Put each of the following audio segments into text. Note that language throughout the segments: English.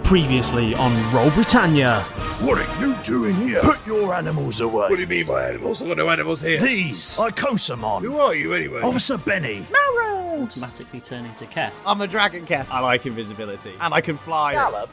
Previously on Roll Britannia. What are you doing here? Put your animals away. What do you mean by animals? I've got no animals here. These, I Kosamon. Who are you anyway? Officer Benny. Automatically turning to Keth. I'm a dragon Keth. I like invisibility. And I can fly. Gallop,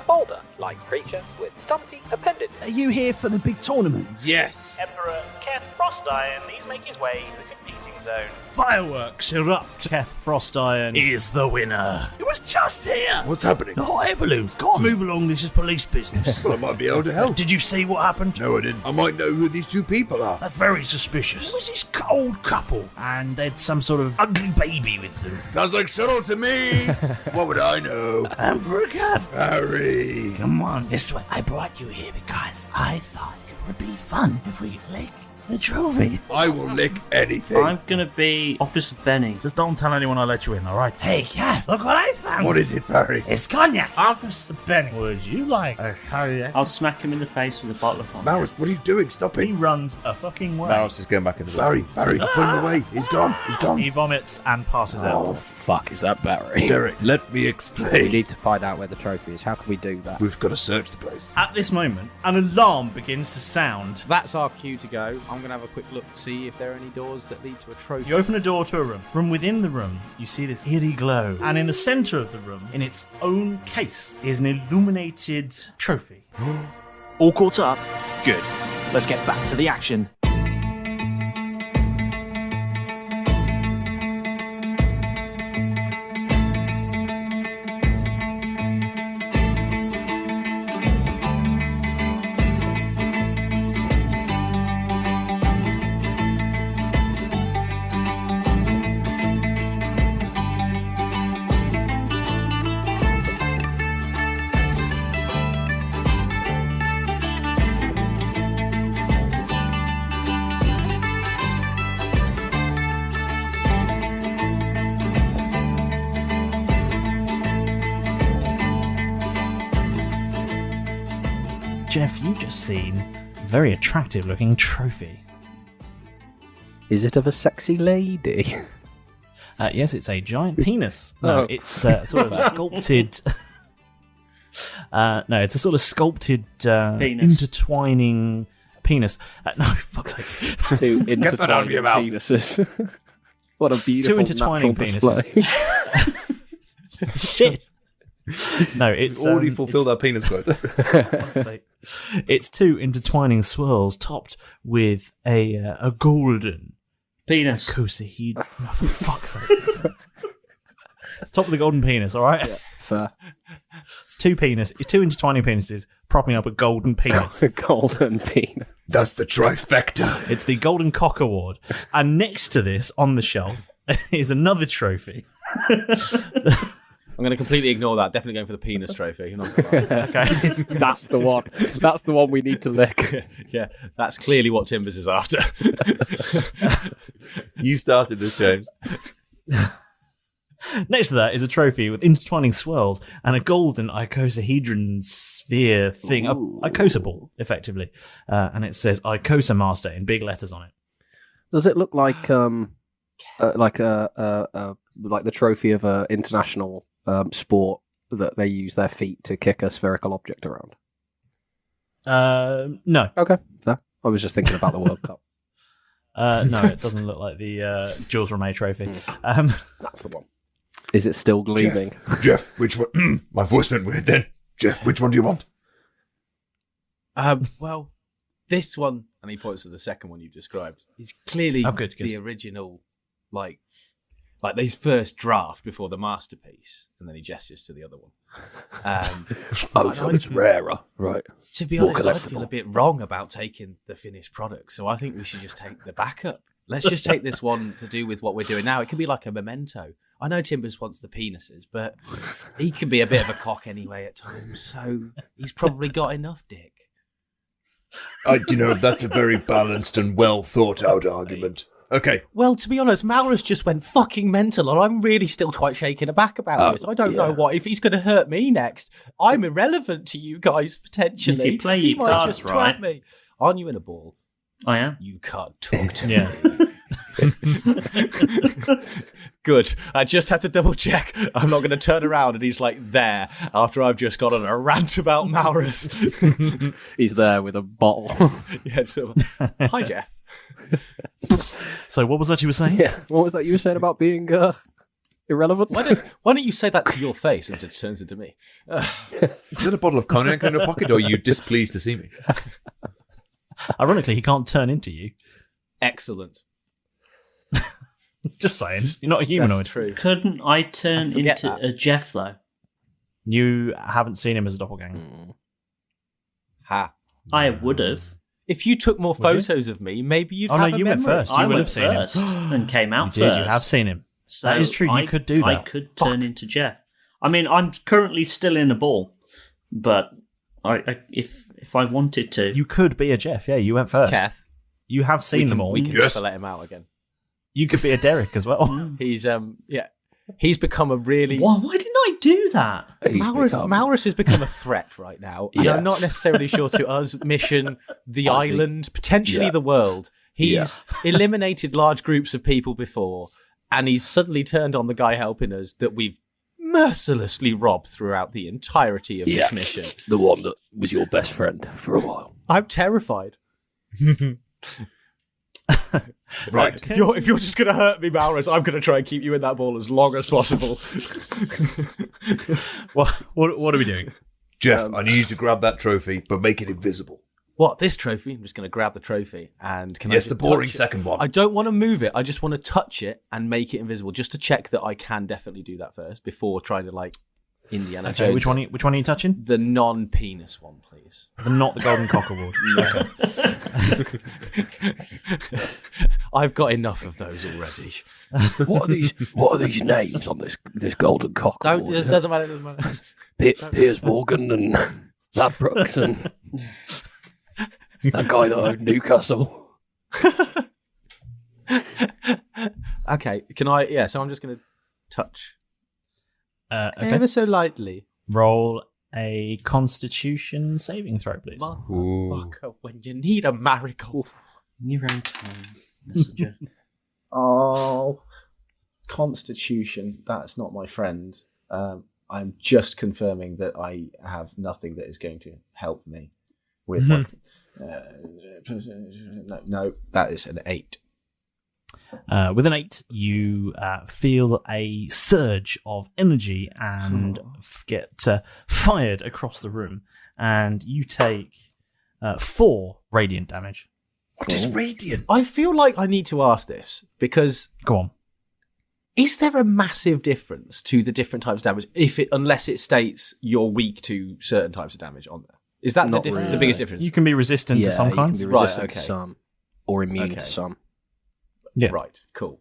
boulder-like creature with stumpy appendages. Are you here for the big tournament? Yes. Emperor Keth Frostiron, he's making his way to the competing zone. Fireworks erupt. Keth Frostiron Is the winner. It was just here. What's happening? The hot air balloon's gone. Move along, this is police business. Well, I might be able to help. Did you see what happened? No, I didn't. I might know who these two people are. That's very suspicious. It was this old couple, and they had some sort of ugly baby with them. Sounds like Cyril to me. What would I know? Emperor Keth. Harry. Come on, this way. I brought you here because I thought it would be fun if we lick the trophy. I will lick anything. I'm gonna be Officer Benny. Just don't tell anyone I let you in, alright? Hey, Keth, look what I found. What is it, Barry? It's cognac. Officer Benny, would you like a cognac? I'll smack him in the face with a bottle of cognac. Malrus, what are you doing? Stop He it. runs a fucking way. Malrus is going back in the Barry, put him away. He's gone. He's gone. He vomits and passes out. Oh, fuck, is that Barry? Derek, let me We explain. need to find out where the trophy is. How can we do that? We've got to search the place. At this moment, an alarm begins to sound. That's our cue to go. I'm going to have a quick look to see if there are any doors that lead to a trophy. You open a door to a room. From within the room, you see this eerie glow. And in the centre of the room, in its own case, is an illuminated trophy. All caught up? Good. Let's get back to the action. Jeff, you've just seen a very attractive looking trophy. Is it of a sexy lady? Yes, it's a giant penis. No, Oh. it's sort of sculpted. No, it's a sort of sculpted intertwining penis. No, fuck's sake. Two Get that out of intertwining your mouth. penises. What a beautiful intertwining natural display. Shit. No, it's already fulfilled our our penis quota. fuck's sake. It's two intertwining swirls topped with a golden Penis. cosahedron. No, for fuck's sake. It's top of the golden penis, all right? Fair. It's two intertwining penises propping up a golden penis. A golden penis. That's the trifecta. It's the Golden Cock Award. And next to this, on the shelf, is another trophy. I'm going to completely ignore that. Definitely going for the penis trophy. You're not gonna lie. Okay. That's the one. That's the one we need to lick. Yeah, that's clearly what Timbers is after. You started this, James. Next to that is a trophy with intertwining swirls and a golden icosahedron sphere thing, a icosa ball, effectively. And it says Icosa Master in big letters on it. Does it look like like the trophy of an international sport that they use their feet to kick a spherical object around? No. Okay, fair. I was just thinking about the World Cup. No, it doesn't look like the Jules Rimet trophy. That's the one. Is it still gleaming? Jeff, which one? My voice went weird then. Jeff, which one do you want? Well, this one, and he points to the second one you described, is clearly Good. the original, like his first draft before the masterpiece, and then he gestures to the other one. So it's rarer, right? To be More honest, I collectible. feel a bit wrong about taking the finished product, so I think we should just take the backup. Let's just take this one to do with what we're doing now. It could be like a memento. I know Timbers wants the penises, but he can be a bit of a cock anyway at times, so he's probably got enough dick. That's a very balanced and well thought out argument. Okay. Well, to be honest, Malrus just went fucking mental, and I'm really still quite shaken aback about this. I don't know what if he's going to hurt me next. I'm irrelevant to you guys potentially. If you play he your might cards just right. twat me. Aren't you in a ball? I am. You can't talk to me. Yeah. Good. I just had to double check. I'm not going to turn around and he's like there after I've just gone on a rant about Malrus. He's there with a bottle. Yeah. So, hi, Jeff. So what was that you were saying? Yeah. What was that you were saying about being irrelevant? Why don't you say that to your face and it turns into me? Is it a bottle of cognac in your pocket, or are you displeased to see me? Ironically, he can't turn into you. Excellent. Just saying, you're not a humanoid. That's true. Couldn't I turn into that. a Jeff, though? You haven't seen him as a doppelganger. Ha. I would have. If you took more photos of me, maybe you'd Oh, have no, a you went memory. first. I You would went have seen him. first and came out You did. first. You have seen him. So That is true. You could do that. I could turn into Jeff. I mean, I'm currently still in a ball, but if I wanted to, You could be a Jeff. Yeah, you went first. Keth, You have seen them all. we can Yes. never let him out again. You could be a Derek as well. He's become a really... why didn't I do that? Malrus has become a threat right now. And Yes. I'm not necessarily sure to us, mission, the I think- island, potentially the world. He's eliminated large groups of people before, and he's suddenly turned on the guy helping us that we've mercilessly robbed throughout the entirety of this mission. The one that was your best friend for a while. I'm terrified. Right. If you're just going to hurt me, Malrus, I'm going to try and keep you in that ball as long as possible. What are we doing? Jeff, I need you to grab that trophy, but make it invisible. What, this trophy? I'm just going to grab the trophy and can I Yes, just the boring touch it? second one. I don't want to move it. I just want to touch it and make it invisible, just to check that I can definitely do that first before trying to like Indiana Okay, Jones. which one are you touching? The non-penis one, please. Not the golden cock award. Okay. I've got enough of those already. What are these names on this golden cock? Don't, award? it doesn't matter. It doesn't matter. Piers Morgan and Ladbrokes and that guy that owned Newcastle. Okay, can I? Yeah, so I'm just going to touch Okay. ever so lightly. Roll a Constitution saving throw, please. Motherfucker, when you need a marigold. In your own time, messenger. Oh, Constitution. That's not my friend. I'm just confirming that I have nothing that is going to help me with. No, that is an 8. With an 8, you feel a surge of energy and get fired across the room, and you take 4 radiant damage. What is radiant? I feel like I need to ask this because Go on. is there a massive difference to the different types of damage unless it states you're weak to certain types of damage on there? Is that Not the really. biggest difference? You can be resistant to some you kinds. can be Right, resistant okay. to some or immune Okay. to some. Yeah. Right, cool.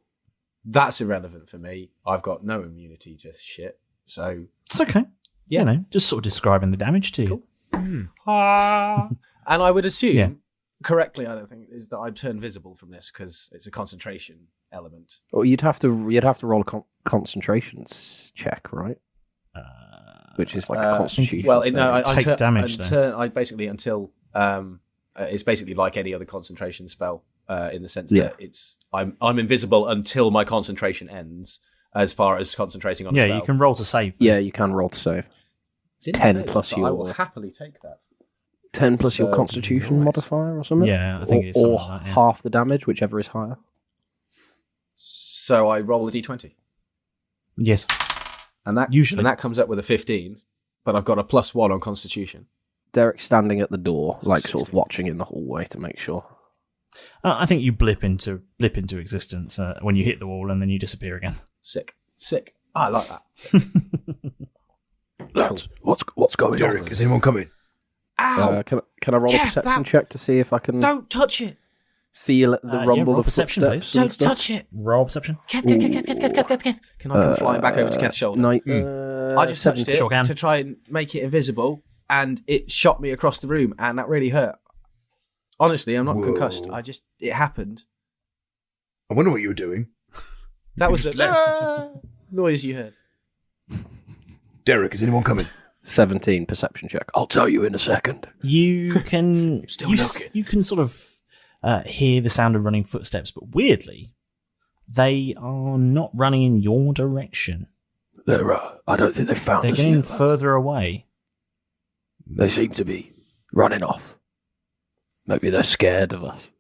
That's irrelevant for me. I've got no immunity to shit. So, It's okay. Yeah. You know, just sort of describing the damage to you. and I would assume, Yeah. correctly, I don't think, is that I turn visible from this because it's a concentration element. Or you'd have to roll a concentrations check, right? Which is like a constitution. Well, no, I Take damage, I basically until it's basically like any other concentration spell in the sense that I'm invisible until my concentration ends. As far as concentrating on a spell. You can roll to save. yeah, you can roll to save. 10 plus I will your happily take that. 10 plus your So, constitution nice. modifier or something. Yeah, I think it's or something like that, yeah. half the damage, whichever is higher. So I roll a d20, Yes. and that comes up with a 15. But I've got a +1 on Constitution. Derek's standing at the door, like sort of 16. watching in the hallway to make sure. I think you blip into existence when you hit the wall and then you disappear again. Sick. I like that. Sick. Lads, what's going Derek, on? is anyone coming? Ow! Can I roll a perception check to see if I can Don't touch it! feel the rumble roll of perception, footsteps? please. and Don't stuff? touch it! Roll perception. Keth. Can I come flying back over to Keth's shoulder? I just touched it Sure can. to try and make it invisible, and it shot me across the room, and that really hurt. Honestly, I'm not Whoa. concussed. It happened. I wonder what you were doing. That was just the noise you heard. Derek, is anyone coming? 17 perception check. I'll tell you in a second. You can Still looking. you can sort of hear the sound of running footsteps, but weirdly, They are not running in your direction. I don't think they found They're us getting yet. further away. They seem to be running off. Maybe they're scared of us.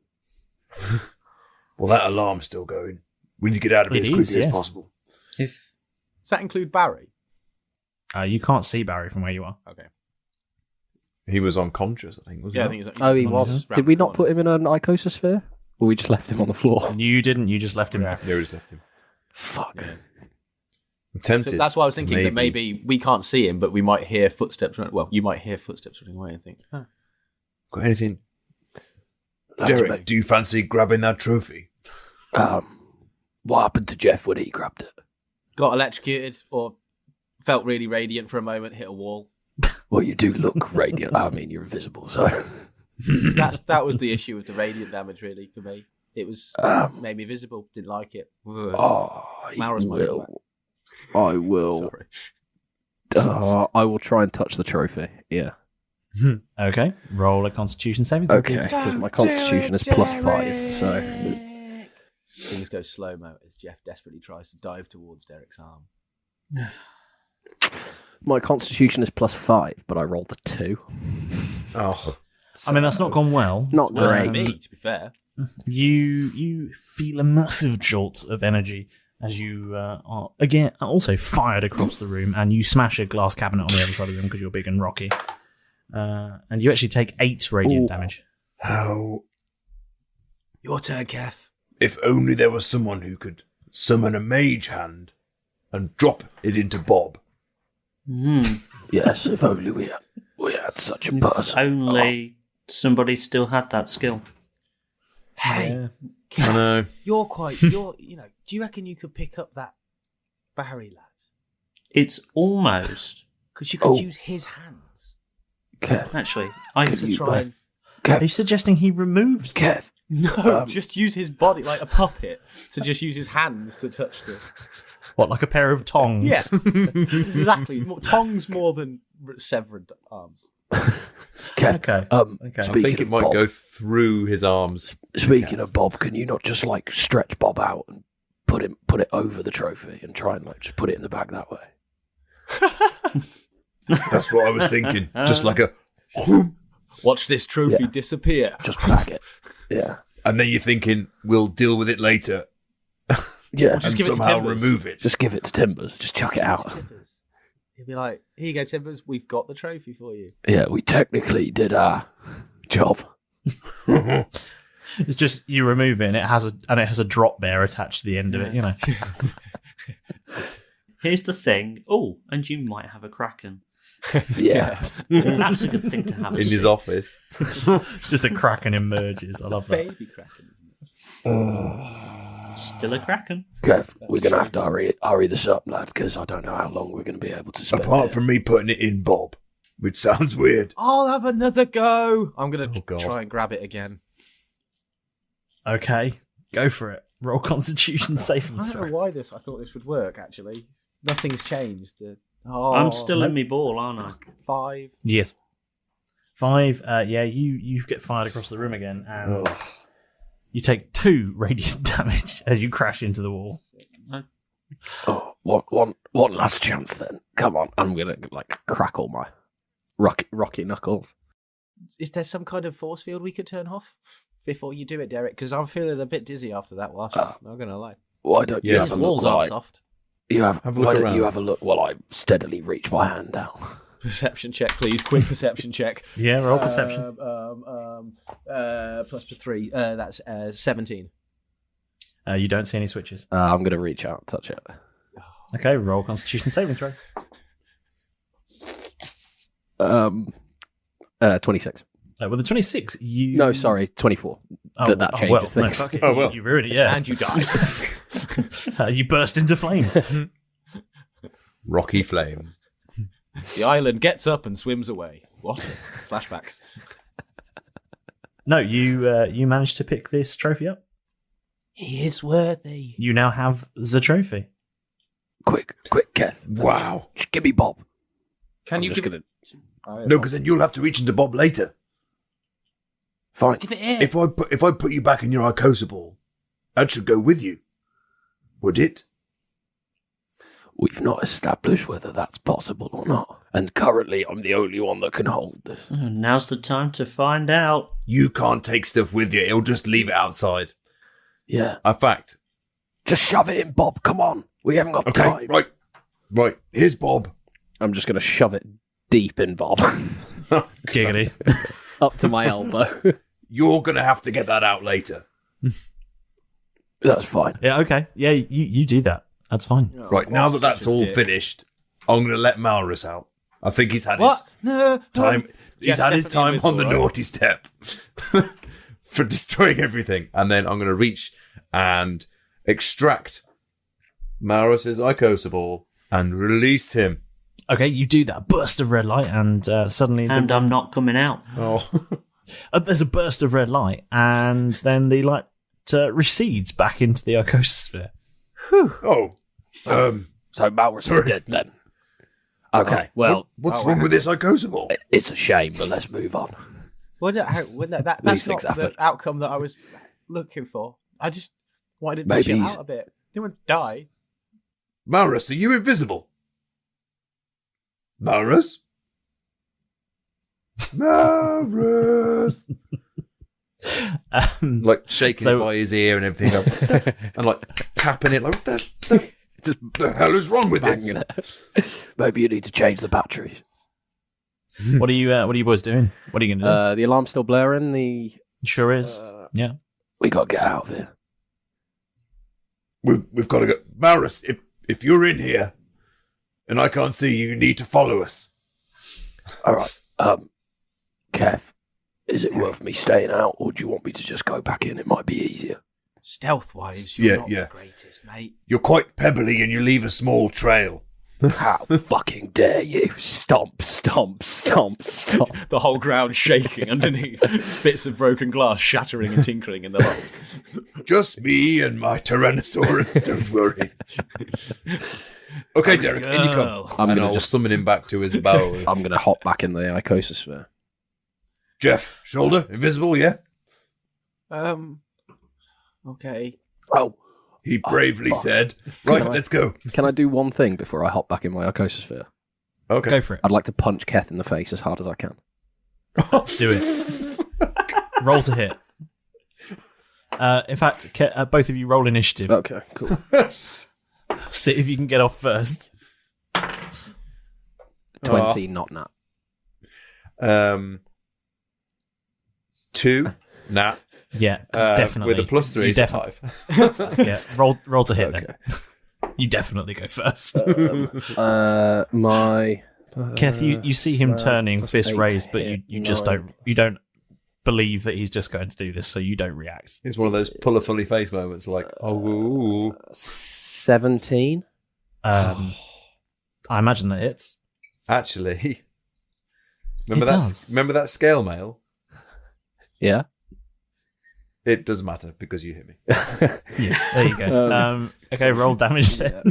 Well, that alarm's still going. We need to get out of here as quickly as possible. Does that include Barry? You can't see Barry from where you are. Okay. He was unconscious, I think, wasn't he? Yeah, I think he's Oh, he was. Did we not put him in an icososphere? Or we just left him on the floor? You didn't. You just left him there. Yeah, we just left him. Fuck. Yeah. I'm tempted. So that's why I was thinking that maybe we can't see him, but we might hear footsteps. Well, you might hear footsteps running away and think, Got anything? Derek, do you fancy grabbing that trophy? What happened to Jeff when he grabbed it? got electrocuted or felt really radiant for a moment, hit a wall. Well, you do look radiant. I mean, you're invisible, so... That was the issue with the radiant damage, really, for me. It was made me visible. Didn't like it. Malrus I will. Sorry. I will try and touch the trophy. Yeah. Okay. Roll a Constitution saving throw. Okay, because my Constitution is +5, so... Things go slow-mo as Jeff desperately tries to dive towards Derek's arm. My Constitution is +5, but I rolled a 2. Oh. I mean, that's not gone well. Not Worse great. than me, to be fair. You feel a massive jolt of energy as you are again also fired across the room, and you smash a glass cabinet on the other side of the room because you're big and rocky. And you actually take 8 radiant damage. How? Your turn, Keth. If only there was someone who could summon a mage hand and drop it into Bob. Yes, if only we had such a person. Only somebody still had that skill. Hey, I know. do you reckon you could pick up that Barry lad? It's almost. Because you could use his hands. Keth, Actually, I could you try and... Are you suggesting he removes them? Keth, No, just use his body like a puppet to just use his hands to touch this. What, like a pair of tongs? Yeah, exactly. Tongs more than severed arms. Keth. Okay. I think it might go through his arms. Speaking of Bob, can you not just like stretch Bob out and put it over the trophy and try and like just put it in the bag that way? That's what I was thinking. Just like a... Watch this trophy disappear. Just bag it. Yeah. And then you're thinking, we'll deal with it later. Yeah. And Just give it to somehow Timbers. remove it. Just give it to Timbers. Just chuck it out. He'll be like, here you go, Timbers, we've got the trophy for you. Yeah, we technically did our job. It's just you remove it, and it has a drop bear attached to the end of it. You know. Here's the thing. Oh, and you might have a kraken. Yeah. That's a good thing to have. In his office. It's just a kraken emerges. I love that. Baby kraken, isn't it? Still a kraken. Kev, we're going to have to hurry this up, lad, because I don't know how long we're going to be able to spend Apart here. from me putting it in Bob, which sounds weird. I'll have another go. I'm going to God. try and grab it again. Okay, go for it. Roll Constitution saving I don't throw. know why I thought this would work, actually. Nothing's changed. I'm still in my ball, aren't I? 5. Yes. 5. Yeah, you get fired across the room again, and you take 2 radiant damage as you crash into the wall. Oh, one last chance then. Come on. I'm gonna like crackle my rocky knuckles. Is there some kind of force field we could turn off before you do it, Derek? Because I'm feeling a bit dizzy after that last one. Not going to lie. Why don't you Yeah, have His a look? walls While aren't I, soft. Have a look why don't around. you have a look while I steadily reach my hand down? Perception check, please. Quick perception check. Yeah, roll perception. Plus 3. That's 17. You don't see any switches. I'm gonna reach out and touch it. Okay, roll Constitution saving throw. 26. With a 26, you... No, sorry, 24. That changes well, things. No, okay, Oh, well. You ruined it, yeah. And you die. You burst into flames. Rocky flames. The island gets up and swims away. What? Flashbacks. No, you managed to pick this trophy up. He is worthy. You now have the trophy. Quick, Keth. Wow. Just give me Bob. Can you just give gonna... No, because then you'll have to reach into Bob later. Fine. Give it here. If I put you back in your Icosa ball, that should go with you. Would it? We've not established whether that's possible or not. And currently, I'm the only one that can hold this. Now's the time to find out. You can't take stuff with you. It'll just leave it outside. Yeah. In fact... Just shove it in, Bob. Come on. We haven't got time. Right. Here's Bob. I'm just going to shove it deep in Bob. Giggity. Up to my elbow. You're going to have to get that out later. That's fine. Yeah, okay. Yeah, you do that. That's fine. Right, now that that's all finished, I'm going to let Malrus out. I think he's had his time. He's had his time on the naughty step for destroying everything. And then I'm going to reach and extract Malrus's Tosscoble and release him. Okay, you do that burst of red light, and suddenly... And I'm not coming out. Oh. There's a burst of red light, and then the light recedes back into the icosphere. Oh. So Malrus is dead then. Okay, well... What's wrong with this Tosscoble? It's a shame, but let's move on. Well, that's not the outcome that I was looking for. I just wanted to chill out a bit. They wouldn't die. Malrus, are you invisible? Malrus? Malrus! Like shaking it by his ear and everything. And like tapping it like, what the hell is wrong with this? Maybe you need to change the batteries. What are you boys doing? What are you going to do? The alarm's still blaring. Sure is. Yeah. We got to get out of here. We've got to go. Malrus, if you're in here and I can't see you, you need to follow us. All right. Keth, is it worth me staying out, or do you want me to just go back in? It might be easier. Stealth-wise, you're not the greatest, mate. You're quite pebbly and you leave a small trail. How fucking dare you? Stomp, stomp, stomp, stomp. The whole ground shaking underneath. Bits of broken glass shattering and tinkling in the light. Just me and my Tyrannosaurus, don't worry. Okay, Derek, in you come. I'll just summon him back to his bow. I'm going to hop back in the icosphere. Jeff, shoulder, invisible, yeah? Okay. Oh. He bravely said, right, let's go. Can I do one thing before I hop back in my icosphere? Okay. Go for it. I'd like to punch Keth in the face as hard as I can. Do it. Roll to hit. In fact, both of you roll initiative. Okay, cool. See if you can get off first. 20, not nat. 2, nat. Yeah, definitely. With a +3, so 5. Yeah, roll to hit then. You definitely go first. Keth, you see him turning, fist raised, but you just don't believe that he's just going to do this, so you don't react. It's one of those pull a fully face moments, like 17. I imagine that hits. Actually, remember that scale mail? Yeah. It doesn't matter because you hit me. Yeah, there you go. Okay, roll damage then.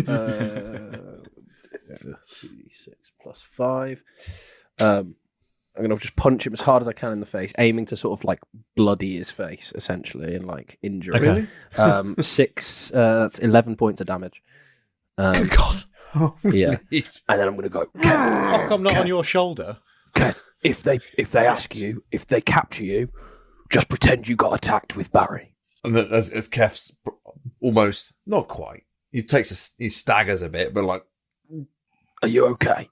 6 plus 5. I'm going to just punch him as hard as I can in the face, aiming to sort of like bloody his face, essentially, and like injure him. Okay. 6, that's 11 points of damage. Good God. Yeah. And then I'm going to go, How come not on your shoulder? Keth, if they ask you, if they capture you, just pretend you got attacked with Barry. And then as Kef's almost, not quite, he staggers a bit, but like, are you okay?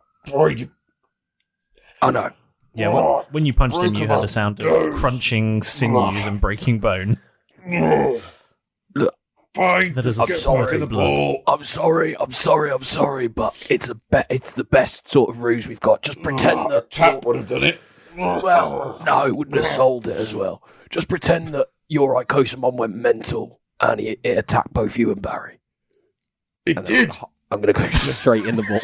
I know. Yeah, when you punched him, you heard the sound of crunching sinews and breaking bone. Look, fine. That is I'm sorry. I'm sorry, but it's the best sort of ruse we've got. Just pretend that Tap would have done it. Well, no, it wouldn't have sold it as well. Just pretend that your Icosamon went mental and it attacked both you and Barry. It did. I'm gonna go straight in the ball.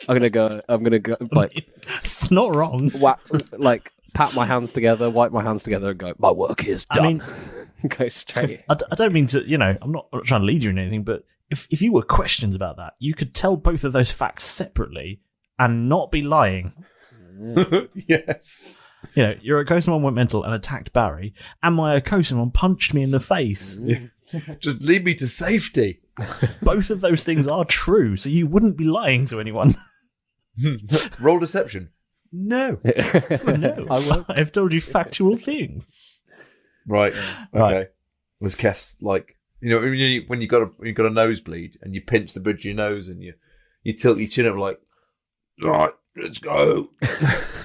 I'm gonna go like it's not wrong. Like pat my hands together, wipe my hands together, and go. My work here's done. I mean, go straight. I don't mean to. I'm not trying to lead you in anything, but if you were questioned about that, you could tell both of those facts separately and not be lying. Yes. Your Icosamon went mental and attacked Barry, and my Icosamon punched me in the face. Just lead me to safety. Both of those things are true, so you wouldn't be lying to anyone. Roll deception. No. No, I've told you factual things. Right. Okay. Was Keth's like, when you got a nosebleed and you pinch the bridge of your nose and you tilt your chin up like, all right, let's go.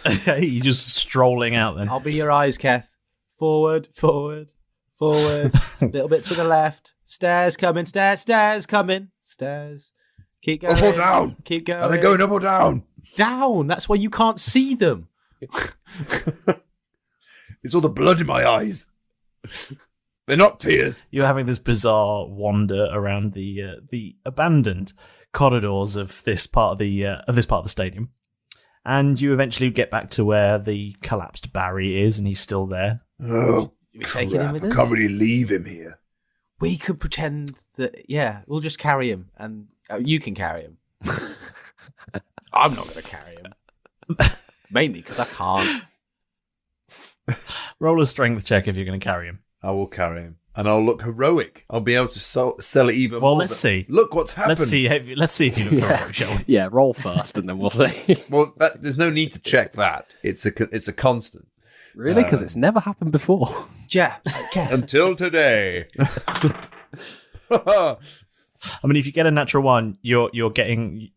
Okay, you're just strolling out then. I'll be your eyes, Keth. Forward, forward, forward. A little bit to the left. Stairs coming, stairs coming. Stairs. Keep going. Up or down? Keep going. Are they going up or down? Down. That's why you can't see them. It's all the blood in my eyes. They're not tears. You're having this bizarre wander around the abandoned corridors of this part of the stadium, and you eventually get back to where the collapsed Barry is, and he's still there. Oh, we taking him with us? I can't really leave him here. We could pretend that. Yeah, we'll just carry him, and you can carry him. I'm not going to carry him, mainly because I can't. Roll a strength check if you're going to carry him. I will carry him, and I'll look heroic. I'll be able to sell it even more. Well, let's see. Look what's happened. Let's see if you look heroic, shall we? Yeah, roll first, and then we'll see. Well, there's no need to check that. It's a constant. Really? Because it's never happened before. Yeah. Until today. I mean, if you get a natural one, you are going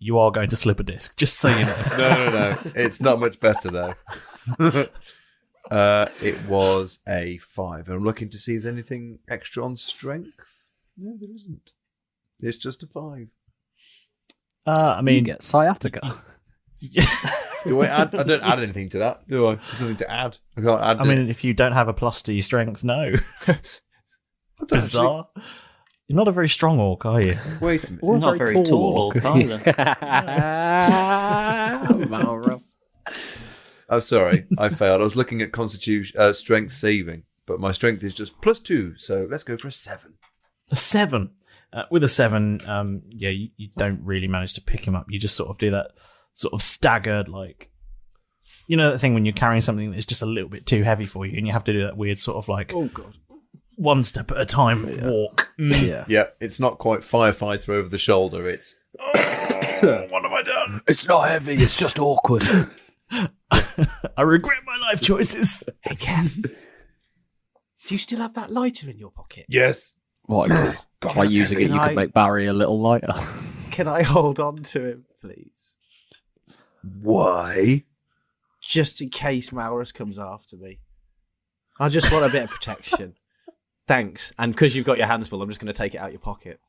to slip a disc. Just so you know. No. It's not much better though. It was a 5. I'm looking to see if there's anything extra on strength. No, there isn't. It's just a 5. I mean, you get sciatica. Do I add? I don't add anything to that, do I? There's nothing to add. I can't add. I mean, if you don't have a plus to your strength, no. Bizarre. Actually... You're not a very strong orc, are you? Wait a minute. You're not very tall orc either. Malrus. Oh, sorry, I failed. I was looking at constitution strength saving, but my strength is just +2. So let's go for a 7. A 7. With a 7, you don't really manage to pick him up. You just sort of do that sort of staggered, like, you know, that thing when you're carrying something that's just a little bit too heavy for you, and you have to do that weird sort of like, oh god, one step at a time walk. Yeah. It's not quite firefighter over the shoulder. It's what have I done? It's not heavy. It's just awkward. I regret my life choices. Hey, Keth, do you still have that lighter in your pocket? Yes. What? By using it, you could make Barry a little lighter. Can I hold on to him, please? Why? Just in case Malrus comes after me. I just want a bit of protection. Thanks. And because you've got your hands full, I'm just going to take it out your pocket.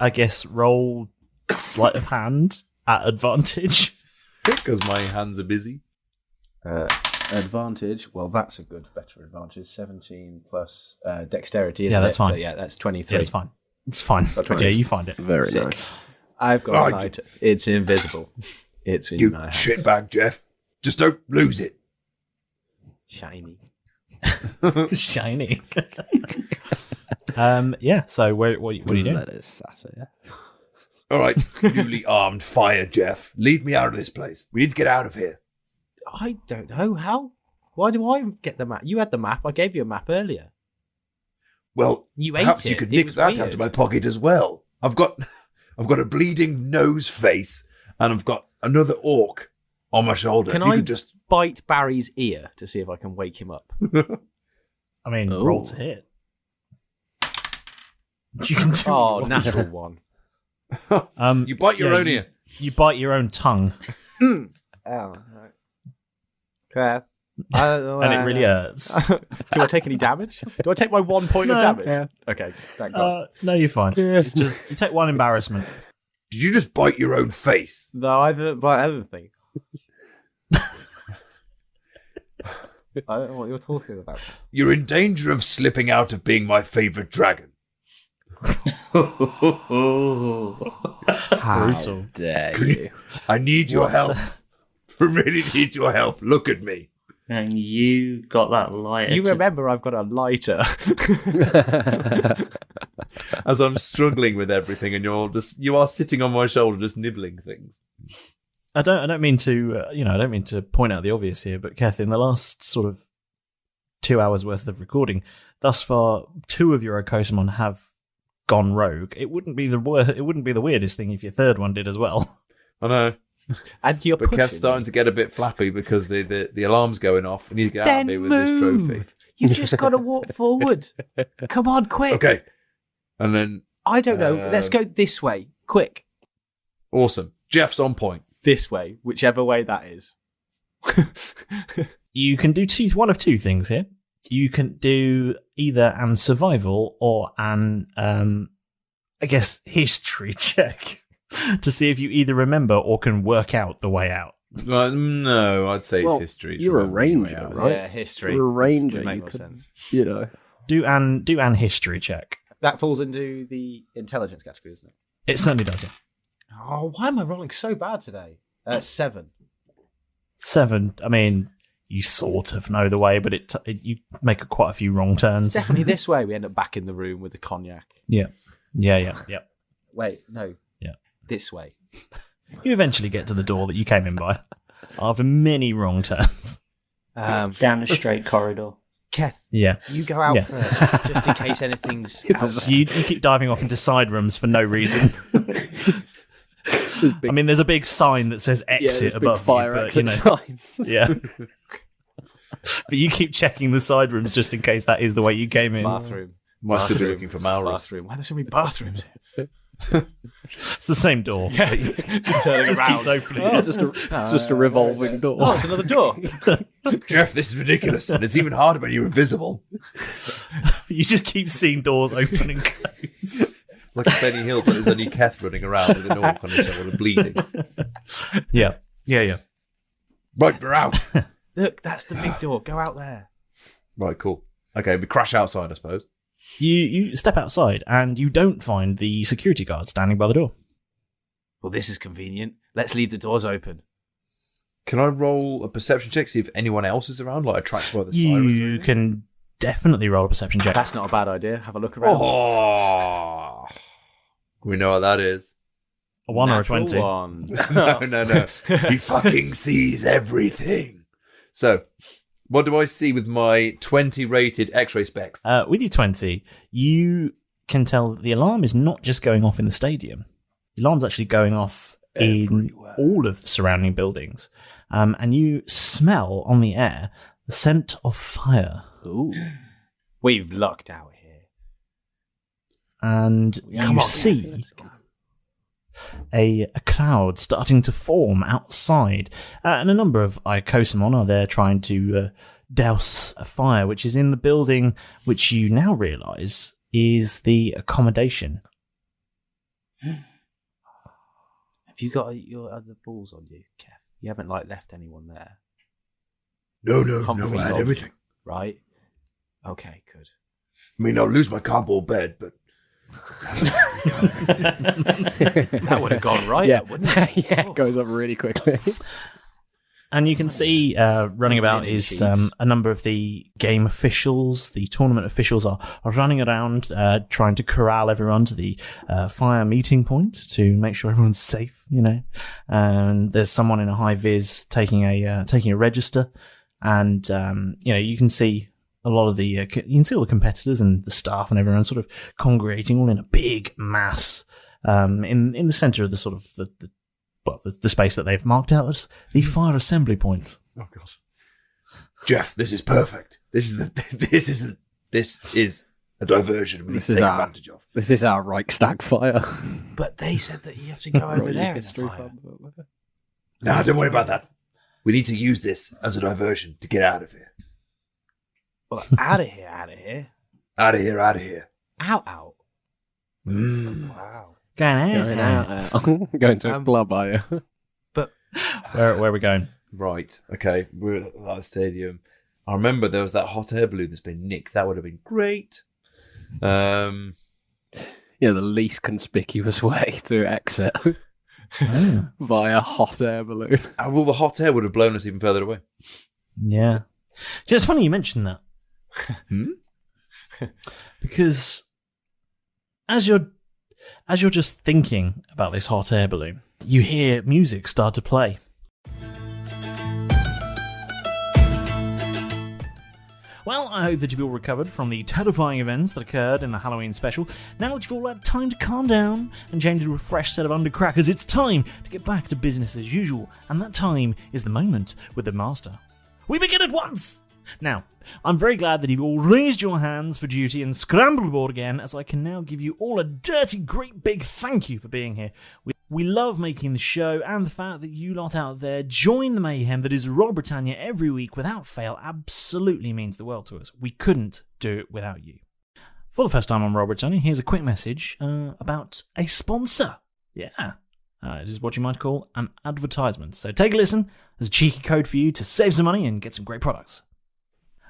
I guess roll sleight of hand at advantage. Because my hands are busy. Advantage. Well, that's a better advantage. 17 plus dexterity. Yeah, that's fine. So, yeah, that's 23. Yeah, it's fine. It's fine. Yeah, you find it. Very Sick. nice. I've got a lighter. It's invisible. It's in my hands. Shitbag, Jeff. Just don't lose it. Shiny. Shiny. Yeah, so what are you doing? That is satire. All right, newly armed fire, Jeff. Lead me out of this place. We need to get out of here. I don't know how. Why do I get the map? You had the map. I gave you a map earlier. Well, you ate perhaps it. you could It nick was that weird. out of my pocket as well. I've got a bleeding nose face, and I've got another orc on my shoulder. Can If you I could just bite Barry's ear to see if I can wake him up? I mean, roll to hit. You can do Oh, natural one. you bite your own ear. You bite your own tongue. Oh, right. Okay. And it really hurts. Do I take any damage? Do I take my 1 point of No. damage? Yeah. Okay, thank God. No, you're fine. It's just, you take one embarrassment. Did you just bite your own face? No, I didn't bite anything. I don't know what you're talking about. You're in danger of slipping out of being my favourite dragon. How Brutal. dare you? I need your help. I really need your help. Look at me. And you got that lighter. You remember I've got a lighter. As I'm struggling with everything, and you are sitting on my shoulder, just nibbling things. I don't mean to, I don't mean to point out the obvious here, but Keth, in the last sort of 2 hours worth of recording. Thus far, 2 of your Okosamon have gone rogue. It wouldn't be the weirdest thing if your third one did as well. I know. And you're But Keth's starting to get a bit flappy because the alarm's going off and he's get out of here with this trophy. You've just got to walk forward. Come on, quick. Okay. And then... I don't know. Let's go this way. Quick. Awesome. Jeff's on point. This way. Whichever way that is. You can do one of 2 things here. You can do either an survival or an, I guess, history check to see if you either remember or can work out the way out. No, I'd say it's history. You're a ranger, right? Yeah, history. You're a ranger. Would make You more could, sense. you know. Do an history check. That falls into the intelligence category, isn't it? It certainly does, yeah. Oh, why am I rolling so bad today? 7. 7. I mean, you sort of know the way, but you make quite a few wrong turns. It's definitely this way. We end up back in the room with the cognac. Yeah. Wait, no. Yeah. This way. You eventually get to the door that you came in by after many wrong turns. Down a straight corridor. Keth, Yeah. you go out first, just in case anything's out. You keep diving off into side rooms for no reason. I mean, there's a big sign that says exit above fire you, but, exit signs. Yeah. But you keep checking the side rooms just in case that is the way you came in. Bathroom. Must have been looking for Malrus. Bathroom. Why are there so many bathrooms here? It's the same door. Yeah. Just turning Just around. keeps opening. It's just a revolving door. Oh, it's another door. Jeff, this is ridiculous, and it's even harder when you're invisible. You just keep seeing doors open and close. It's like a Benny Hill, but there's only Keth running around with an orc on his shoulder and bleeding. Yeah. Right, we're out. Look, that's the big door. Go out there. Right, cool. Okay, we crash outside, I suppose. You step outside and you don't find the security guard standing by the door. Well, this is convenient. Let's leave the doors open. Can I roll a perception check, see if anyone else is around, like attracted by the sirens? You can definitely roll a perception check. That's not a bad idea. Have a look around. Oh, we know what that is. A 1 Natural or a 20. 1. No. He fucking sees everything. So, what do I see with my 20 rated X-ray specs? With your 20, you can tell that the alarm is not just going off in the stadium. The alarm's actually going off in all of the surrounding buildings. And you smell on the air the scent of fire. Ooh. We've lucked out here. And you see a cloud starting to form outside. And a number of Icosamon are there trying to douse a fire, which is in the building, which you now realise is the accommodation. Have you got your other balls on you, Kev? You haven't left anyone there. No, Comfrey's I had on, everything. Right? Okay, good. I mean, I'll lose my cardboard bed, but... That would have gone right, wouldn't it? Yeah, it goes up really quickly. And you can see running about is a number of the game officials, the tournament officials are running around trying to corral everyone to the fire meeting point to make sure everyone's safe, And there's someone in a high vis taking a register, and you can see a lot of the you can see all the competitors and the staff and everyone sort of congregating all in a big mass in the centre of the sort of the space that they've marked out as the fire assembly point. Oh God, Jeff, this is perfect. This is a diversion we need to take advantage of. This is our Reichstag fire. But they said that you have to go over there in the fire. No, don't worry about that. We need to use this as a diversion to get out of here. Well, out of here. Out of here. Out. Wow. Going out. Going to a club, are you? But where are we going? Right. Okay. We're at the stadium. I remember there was that hot air balloon that's been nicked. That would have been great. The least conspicuous way to exit via hot air balloon. Well, the hot air would have blown us even further away. Yeah. It's funny you mentioned that. Because as you're just thinking about this hot air balloon, you hear music start to play. Well, I hope that you've all recovered from the terrifying events that occurred in the Halloween special. Now that you've all had time to calm down and change into a fresh set of undercrackers, it's time to get back to business as usual, and that time is the moment with the Master. We begin at once! Now, I'm very glad that you've all raised your hands for duty and scrambled aboard again, as I can now give you all a dirty, great big thank you for being here. We love making the show, and the fact that you lot out there join the mayhem that is Roll Britannia every week without fail absolutely means the world to us. We couldn't do it without you. For the first time on Roll Britannia, here's a quick message about a sponsor. Yeah. It is what you might call an advertisement. So take a listen. There's a cheeky code for you to save some money and get some great products.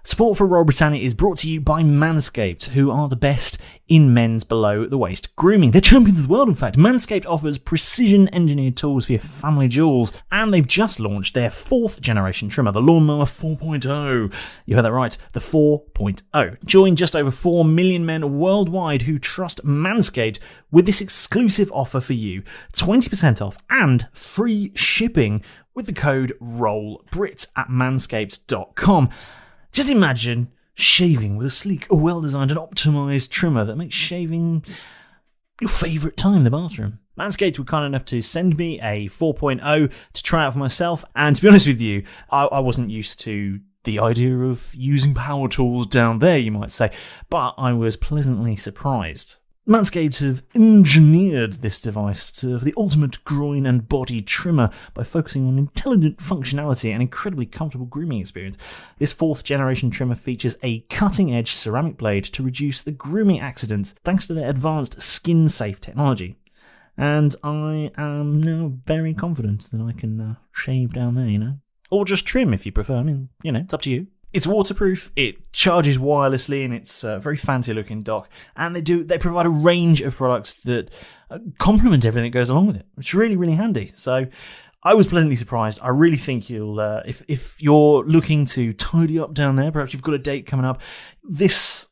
Support for Roll Britannia is brought to you by Manscaped, who are the best in men's below-the-waist grooming. They're champions of the world, in fact. Manscaped offers precision-engineered tools for your family jewels, and they've just launched their 4th-generation trimmer, the Lawnmower 4.0. You heard that right, the 4.0. Join just over 4 million men worldwide who trust Manscaped with this exclusive offer for you. 20% off and free shipping with the code ROLLBRIT at manscaped.com. Just imagine shaving with a sleek, well-designed and optimised trimmer that makes shaving your favourite time in the bathroom. Manscaped were kind enough to send me a 4.0 to try out for myself, and to be honest with you, I wasn't used to the idea of using power tools down there, you might say, but I was pleasantly surprised. Manscaped have engineered this device for the ultimate groin and body trimmer by focusing on intelligent functionality and incredibly comfortable grooming experience. This 4th-generation trimmer features a cutting-edge ceramic blade to reduce the grooming accidents thanks to their advanced skin-safe technology. And I am now very confident that I can shave down there, Or just trim if you prefer. I mean, it's up to you. It's waterproof, it charges wirelessly, and it's a very fancy-looking dock. And they provide a range of products that complement everything that goes along with it. It's really, really handy. So I was pleasantly surprised. I really think you'll, if you're looking to tidy up down there, perhaps you've got a date coming up, this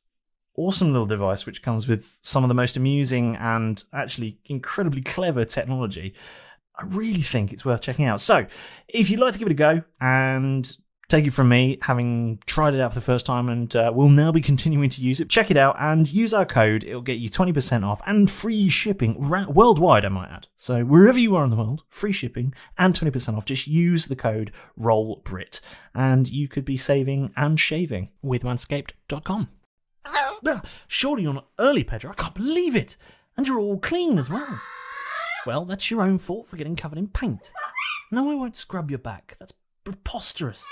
awesome little device, which comes with some of the most amusing and actually incredibly clever technology, I really think it's worth checking out. So if you'd like to give it a go and take it from me, having tried it out for the first time, and we'll now be continuing to use it. Check it out and use our code. It'll get you 20% off and free shipping worldwide, I might add. So wherever you are in the world, free shipping and 20% off. Just use the code ROLLBRIT and you could be saving and shaving with manscaped.com. Surely you're not early, Pedro. I can't believe it. And you're all clean as well. Well, that's your own fault for getting covered in paint. No, I won't scrub your back. That's preposterous.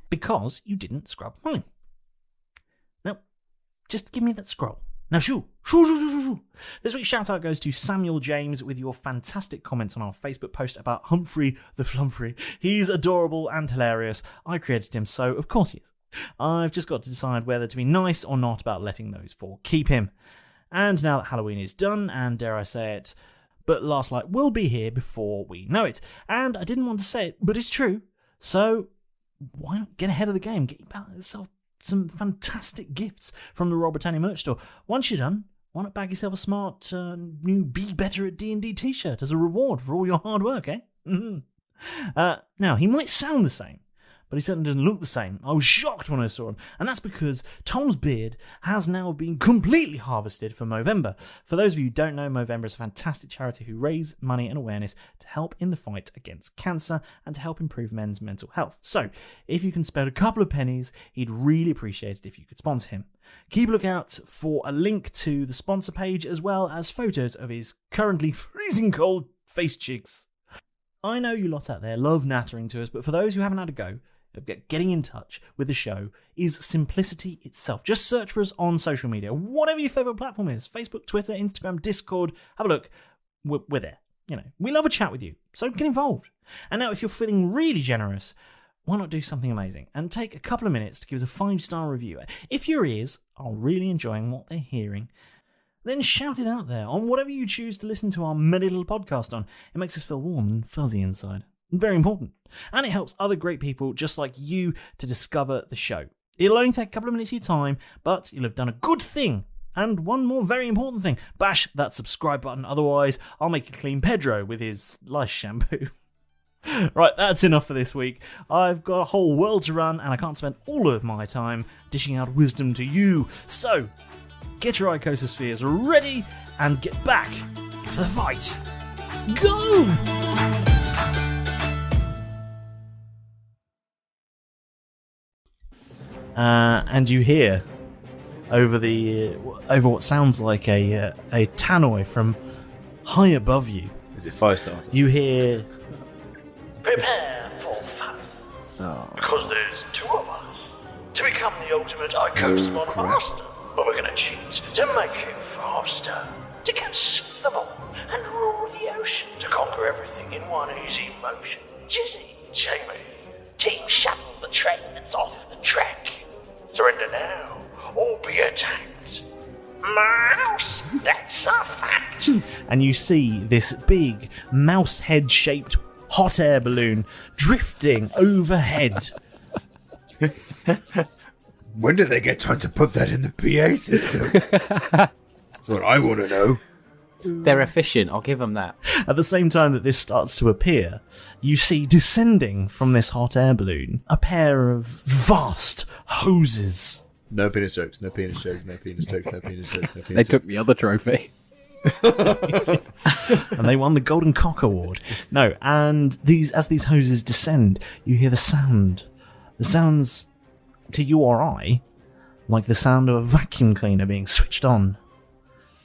Because you didn't scrub mine. Now, just give me that scroll. Now, shoo. This week's shout-out goes to Samuel James with your fantastic comments on our Facebook post about Humphrey the Flumphrey. He's adorable and hilarious. I created him, so of course he is. I've just got to decide whether to be nice or not about letting those four keep him. And now that Halloween is done, and dare I say it, but Last Light will be here before we know it. And I didn't want to say it, but it's true. So why not get ahead of the game? Get yourself some fantastic gifts from the Roll Britannia merch store. Once you're done, why not bag yourself a smart new Be Better at D&D t-shirt as a reward for all your hard work, eh? Now, he might sound the same, but he certainly doesn't look the same. I was shocked when I saw him, and that's because Tom's beard has now been completely harvested for Movember. For those of you who don't know, Movember is a fantastic charity who raise money and awareness to help in the fight against cancer and to help improve men's mental health. So, if you can spare a couple of pennies, he'd really appreciate it if you could sponsor him. Keep a lookout for a link to the sponsor page as well as photos of his currently freezing cold face cheeks. I know you lot out there love nattering to us, but for those who haven't had a go, getting in touch with the show is simplicity itself. Just search for us on social media, whatever your favourite platform is. Facebook, Twitter, Instagram, Discord. Have a look. We're there. We love a chat with you, so get involved. And now, if you're feeling really generous, why not do something amazing and take a couple of minutes to give us a 5-star review. If your ears are really enjoying what they're hearing, then shout it out there on whatever you choose to listen to our merry little podcast on. It makes us feel warm and fuzzy inside. Very important. And it helps other great people just like you to discover the show. It'll only take a couple of minutes of your time, but you'll have done a good thing. And one more very important thing. Bash that subscribe button, otherwise I'll make a clean Pedro with his lice shampoo. Right, that's enough for this week. I've got a whole world to run, and I can't spend all of my time dishing out wisdom to you. So, get your icosospheres ready and get back into the fight. Go! And you hear over what sounds like a tannoy from high above you. Is it Firestarter? You hear. Prepare for fun. Because there's two of us to become the ultimate Icosmon master. But we're gonna cheat to make you faster, to consume them all and rule the ocean, to conquer everything in one easy motion. Jizzy, Jamie, Team Shuttle, the train that's off the track. Surrender now, or be attacked. Mouse, that's a fact. And you see this big mouse head shaped hot air balloon drifting overhead. When do they get time to put that in the PA system? That's what I want to know. They're efficient, I'll give them that. At the same time that this starts to appear, you see descending from this hot air balloon a pair of vast hoses. No penis jokes, no penis jokes, no penis jokes, no penis jokes, no penis They jokes. took the other trophy. And they won the Golden Cock Award. No, and as these hoses descend, you hear the sound. The sounds to you or I like the sound of a vacuum cleaner being switched on,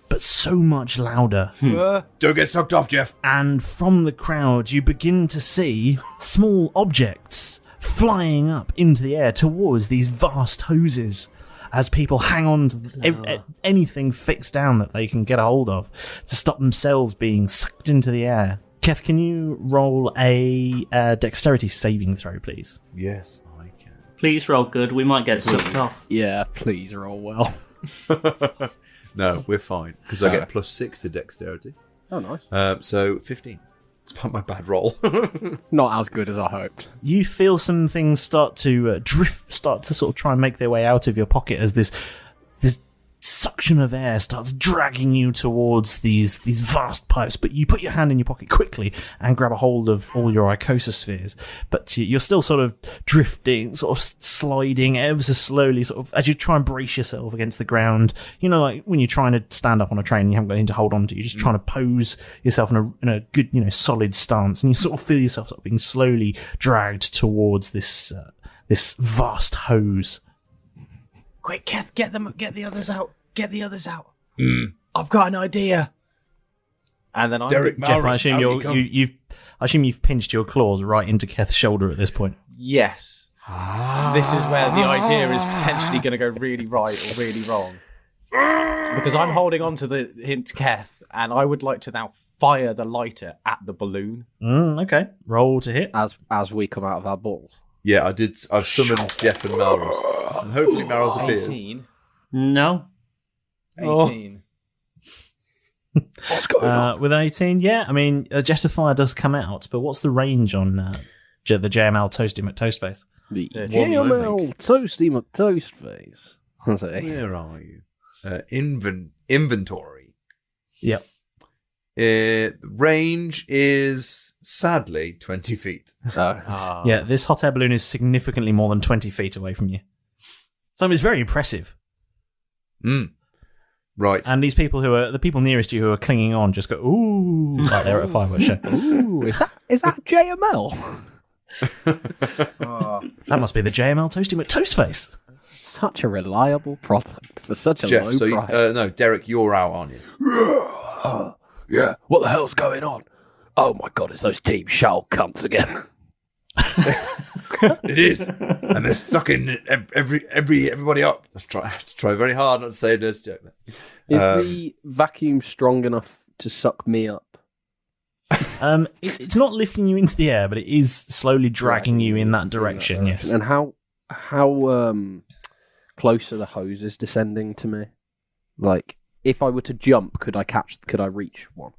but so much louder. Don't get sucked off, Jeff. And from the crowd, you begin to see small objects flying up into the air towards these vast hoses as people hang on to anything fixed down that they can get a hold of to stop themselves being sucked into the air. Keth, can you roll a dexterity saving throw, please? Yes, I can. Please roll good. We might get sucked off. Yeah, please roll well. No, we're fine, because I get +6 to dexterity. Oh, nice. So 15. Despite my bad roll. Not as good as I hoped. You feel some things start to start to sort of try and make their way out of your pocket as this suction of air starts dragging you towards these vast pipes, but you put your hand in your pocket quickly and grab a hold of all your icosospheres. But you're still sort of drifting, sort of sliding ever so slowly, sort of as you try and brace yourself against the ground. You know, like when you're trying to stand up on a train and you haven't got anything to hold on to, you're just trying to pose yourself in a good, solid stance, and you sort of feel yourself sort of being slowly dragged towards this vast hose. Quick, Keth, get the others out. Get the others out. I've got an idea. And then Derek Jeff, Malrus, I assume you've pinched your claws right into Keth's shoulder at this point. Yes. This is where the idea is potentially going to go really right or really wrong. Because I'm holding on to the hint, Keth, and I would like to now fire the lighter at the balloon. Okay. Roll to hit. As we come out of our balls. Yeah, I've summoned Jeff and Malrus. And hopefully Malrus appears. 18. No. 18. What's going on? With an 18, yeah. I mean, a jet of fire does come out, but what's the range on the JML Toasty McToastface? The 13, JML Toasty McToastface. Where are you? Inventory. Yep. Range is sadly 20 feet. Yeah, this hot air balloon is significantly more than 20 feet away from you. So it's very impressive. Right. And these people the people nearest you who are clinging on just go, ooh, like they're at a fireworks show. Ooh, is that JML? That must be the JML Toasty McToastface. Such a reliable product for such a Jeff, low price. no, Derek, you're out, aren't you? Yeah, what the hell's going on? Oh my god, it's those Team Shell cunts again. It is, and they're sucking everybody up. Let's try very hard not to say a dirty joke. Is the vacuum strong enough to suck me up? It's not lifting you into the air, but it is slowly dragging you in that direction. Yes. And how close are the hoses descending to me? Like, if I were to jump, could I reach one?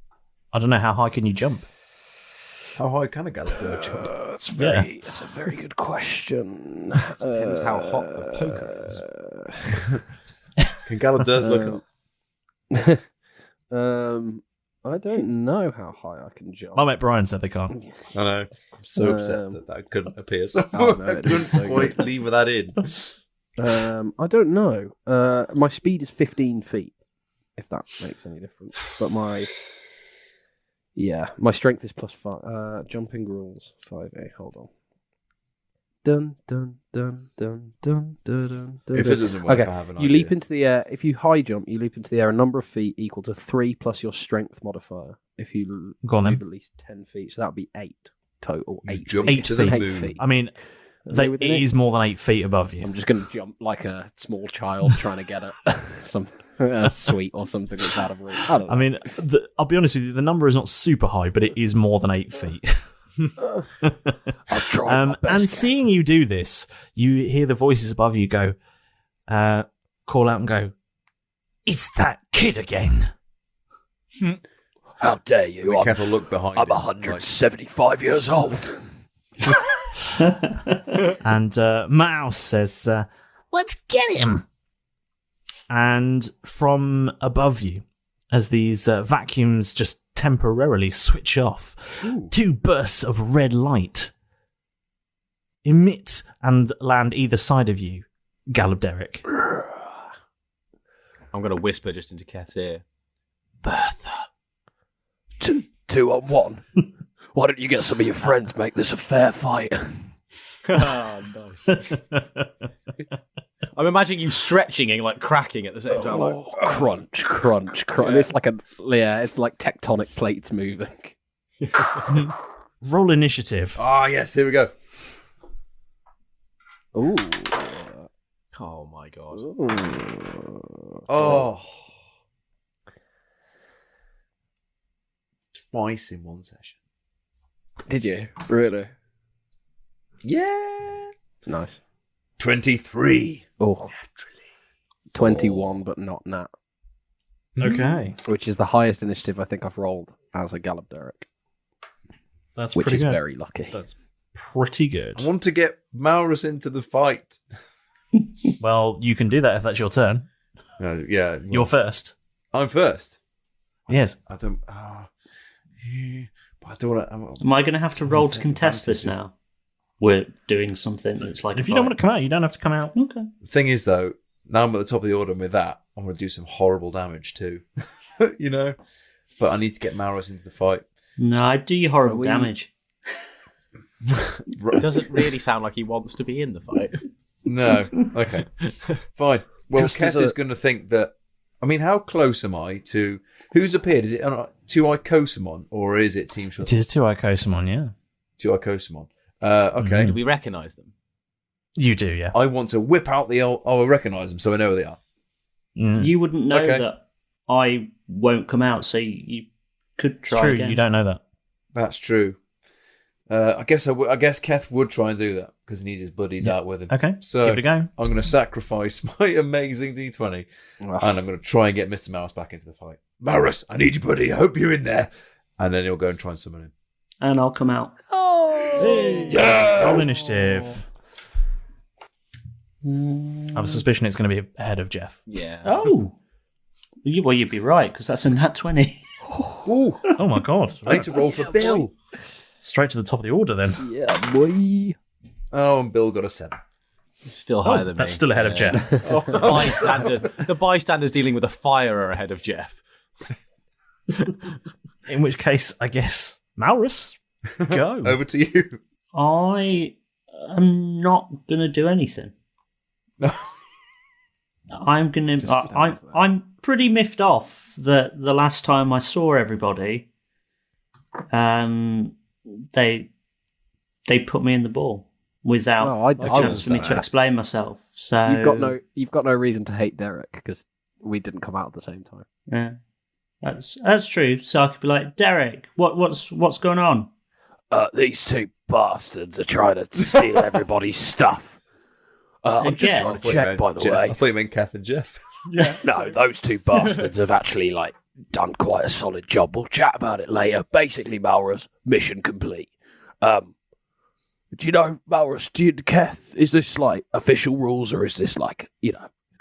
I don't know, how high can you jump? How high can a Galabird jump? That's a very good question. Depends how hot the poker is. Can Galabirds look up? I don't know how high I can jump. My mate Brian said they can't. I know. I'm so upset that couldn't appear. So Oh, no, I it is couldn't so quite leave that in. I don't know. My speed is 15 feet, if that makes any difference. But my strength is +5. Jumping rules 5A. Hold on. Dun dun dun dun dun dun dun. If it doesn't work, okay. I have an You idea. leap into the air. If you high jump, you leap into the air a number of feet equal to 3 plus your strength modifier. If you Go on, then. move at least 10 feet, so that would be 8 total. You 8 jump feet. to the 8 moon. feet. I mean, it is more than 8 feet above you. I'm just going to jump like a small child trying to get some sweet or something that's out of reach. I don't know. I mean, I'll be honest with you, the number is not super high, but it is more than 8 feet. I've tried my best. And seeing you do this, you hear the voices above you go, call out and go, "It's that kid again." How dare you? Keth will look behind I'm him, 175 years old. And Mouse says, Let's get him. and from above you, as these vacuums just temporarily switch off, 2 bursts of red light emit and land either side of you, Galabderic. I'm going to whisper just into Keth's ear. Bertha. 2 on 1. Why don't you get some of your friends, make this a fair fight? Oh, nice. I'm imagining you stretching and like cracking at the same time. Like, Crunch, crunch, crunch. Yeah. It's like it's like tectonic plates moving. Roll initiative. Ah, yes, here we go. Ooh. oh my god. Oh. Twice in one session. Did you? Really? Yeah. Nice. 23. Oh. 21, but not nat. Okay. Which is the highest initiative I think I've rolled as a Galabderic. That's which pretty is good. very lucky. That's pretty good. I want to get Malrus into the fight. Well, you can do that if that's your turn. Yeah. You're first. I'm first. Yes. I don't. But I don't want to. Am I going to have to roll to contest this now? We're doing something that's like. If you don't want to come out, you don't have to come out. Okay. The thing is, though, now I'm at the top of the order, and with that, I'm going to do some horrible damage too. You know? But I need to get Malrus into the fight. No, I do you horrible damage. It doesn't really sound like he wants to be in the fight. No. Okay. Fine. Well, Just Keth as a- is going to think that. I mean, how close am I to who's appeared? Is it to Icosamon or is it Team Short? It is to Icosamon, yeah. To Icosamon. Okay. Do we recognise them? You do, yeah. I want to whip out the old. I recognise them, so I know where they are. You wouldn't know Okay. that I won't come out, so you could try True, again. you don't know that. That's true. I guess Keth would try and do that because he needs his buddies out with him. Okay, so give it a go. I'm going to sacrifice my amazing D20 and I'm going to try and get Mr. Mouse back into the fight. Malrus, I need you, buddy. I hope you're in there. And then he'll go and try and summon him. And I'll come out. Yes! Roll initiative. I have a suspicion it's going to be ahead of Jeff. Yeah. Oh! Well, you'd be right, because that's a nat 20. Oh my god. I need to roll for Bill. Straight to the top of the order then. Yeah, boy. Oh, and Bill got a 7. Still higher than me. That's still ahead of Jeff. The bystanders dealing with a fire are ahead of Jeff. In which case, I guess, Malrus, go. Over to you. I am not going to do anything. I'm going to... I'm pretty miffed off that the last time I saw everybody, they put me in the ball without a chance for me to explain myself. So you've got no reason to hate Derek because we didn't come out at the same time. Yeah, that's true. So I could be like, Derek, what's going on? These 2 bastards are trying to steal everybody's stuff. I'm just trying to check, by the way. I thought you meant Keth and Jeff. Yeah. No, those 2 bastards have actually done quite a solid job. We'll chat about it later. Basically, Malrus, mission complete. Do you know, Malrus, Keth, is this official rules or is this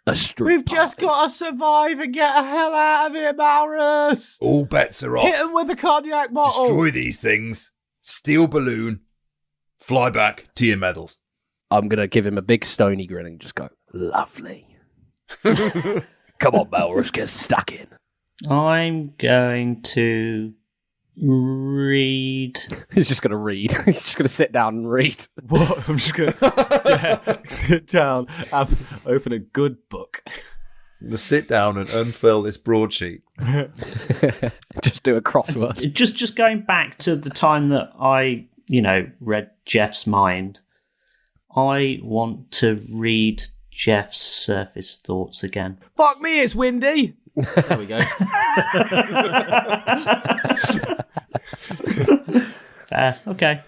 a street We've just got to survive and get the hell out of here, Malrus. All bets are off. Hit him with a cognac bottle. Destroy these things. Steal balloon. Fly back to your medals. I'm going to give him a big stony grin and just go, lovely. Come on, Malrus, get stuck in. I'm going to read. He's just going to read. He's just going to sit down and read. What? I'm just going to sit down, open a good book. I'm going to sit down and unfurl this broadsheet. Just do a crossword. Just going back to the time that I, read Jeff's mind. I want to read Jeff's surface thoughts again. Fuck me, it's windy. There we go. Fair. Okay.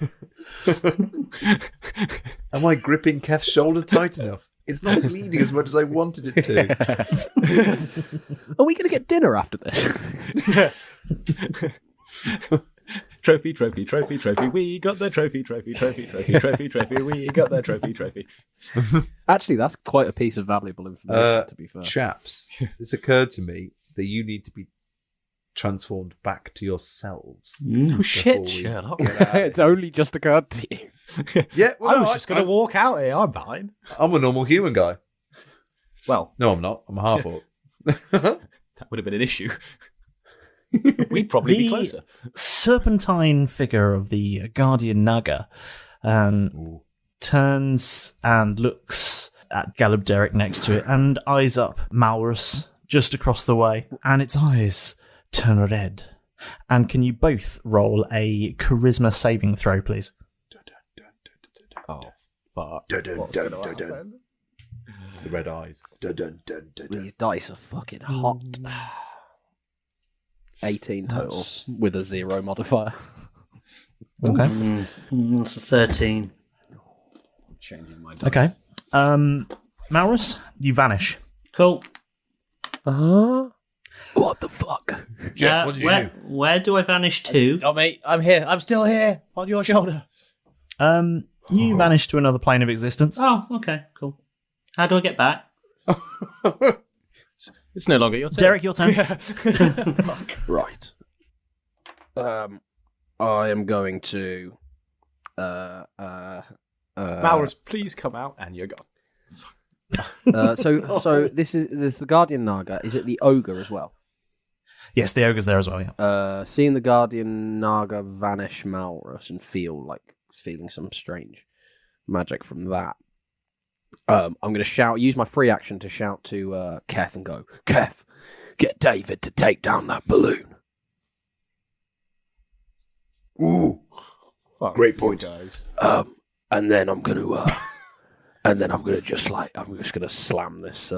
Am I gripping Keth's shoulder tight enough? It's not bleeding as much as I wanted it to. Are we going to get dinner after this? Trophy. We got the trophy. We got the trophy. Actually, that's quite a piece of valuable information, to be fair. Chaps, this occurred to me that you need to be transformed back to yourselves. Oh, shit, Sherlock. It's only just occurred to you. Yeah, I was just going to walk out here. I'm fine. I'm a normal human guy. Well, no, I'm not. I'm a half orc. That would have been an issue. We'd probably be closer. Serpentine figure of the Guardian Naga turns and looks at Galubderic next to it and eyes up Malrus just across the way, and its eyes turn red. And can you both roll a charisma saving throw, please? Oh, fuck. It's the red eyes. These dice are fucking hot. 18 total with a 0 modifier. Okay. That's a 13. Changing my dice. Okay. Malrus, you vanish. Cool. What the fuck? Jeff, what did you do? Where do I vanish to? Oh, mate, I'm here. I'm still here on your shoulder. You vanish to another plane of existence. Oh, okay, cool. How do I get back? It's no longer your turn. Derek, your turn. Right. I am going to... Malrus, please come out, and you're gone. So this is the Guardian Naga. Is it the ogre as well? Yes, the ogre's there as well, yeah. Seeing the Guardian Naga vanish Malrus and feeling some strange magic from that. I'm going to use my free action to shout to Keth and go, Keth, get David to take down that balloon. Ooh. Fuck Great point. Guys. And then I'm going to... And then I'm just gonna slam this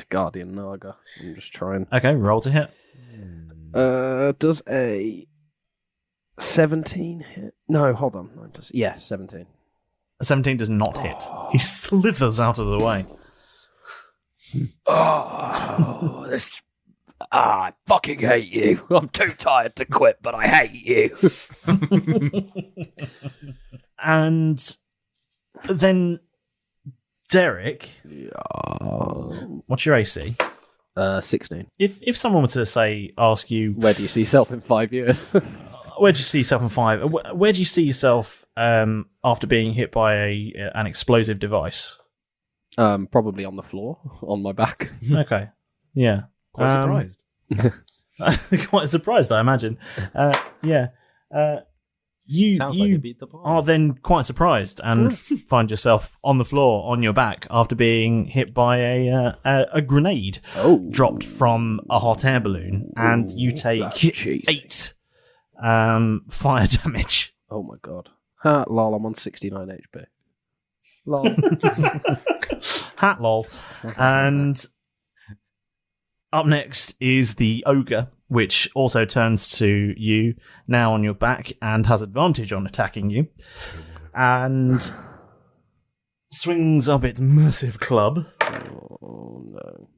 Guardian Naga. I'm just trying. Okay, roll to hit. Does a 17 hit? No, hold on. 17. 17 does not hit. He slithers out of the way. I fucking hate you. I'm too tired to quit, but I hate you. And then Derek, what's your AC? 16. If someone were to ask you, where do you see yourself in 5 years? Where do you see yourself in 5? Where do you see yourself after being hit by an explosive device? Probably on the floor, on my back. Okay, yeah. Quite surprised. Quite surprised, I imagine. Yeah. You are then quite surprised and find yourself on the floor on your back after being hit by a grenade dropped from a hot air balloon, and you take 8 fire damage. Oh my god! Lol, I'm on 69 HP. Lol. Hat lol. And up next is the ogre, which also turns to you now on your back and has advantage on attacking you, and swings up its massive club. Oh no!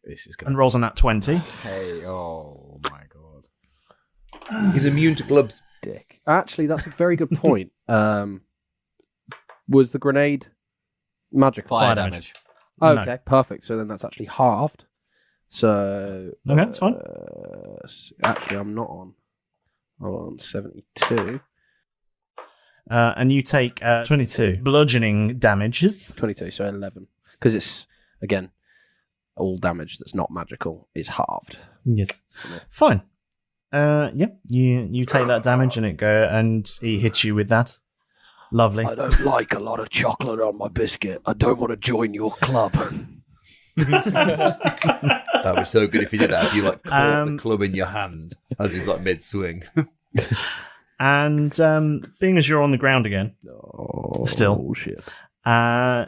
This is and rolls on that 20. Hey, oh my god! He's immune to clubs. Dick. Actually, that's a very good point. Was the grenade magic? Fire damage. Okay, perfect. So then that's actually halved. So Okay, that's fine. Actually, I'm not on. I'm on 72. And you take 22 bludgeoning damages. 22, so 11. Because it's, again, all damage that's not magical is halved. Yes. Fine. You take that damage and he hits you with that. Lovely. I don't like a lot of chocolate on my biscuit. I don't want to join your club. That'd be so good if you did that. If you like caught the club in your hand as he's like mid swing. And being as you're on the ground again, still, shit.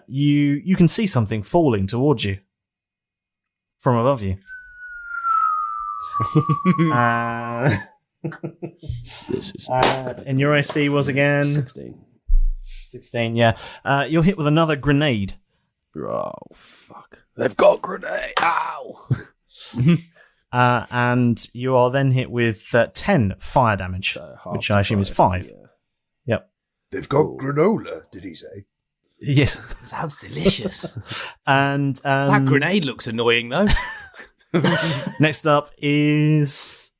You can see something falling towards you from above you. This is and your AC was again 16. 16. Yeah. You're hit with another grenade. Oh fuck! They've got grenade. Ow! And you are then hit with 10 fire damage, So which I assume is 5. Yeah. Yep. They've got granola, did he say? Yes. Sounds delicious. And That grenade looks annoying, though. next up is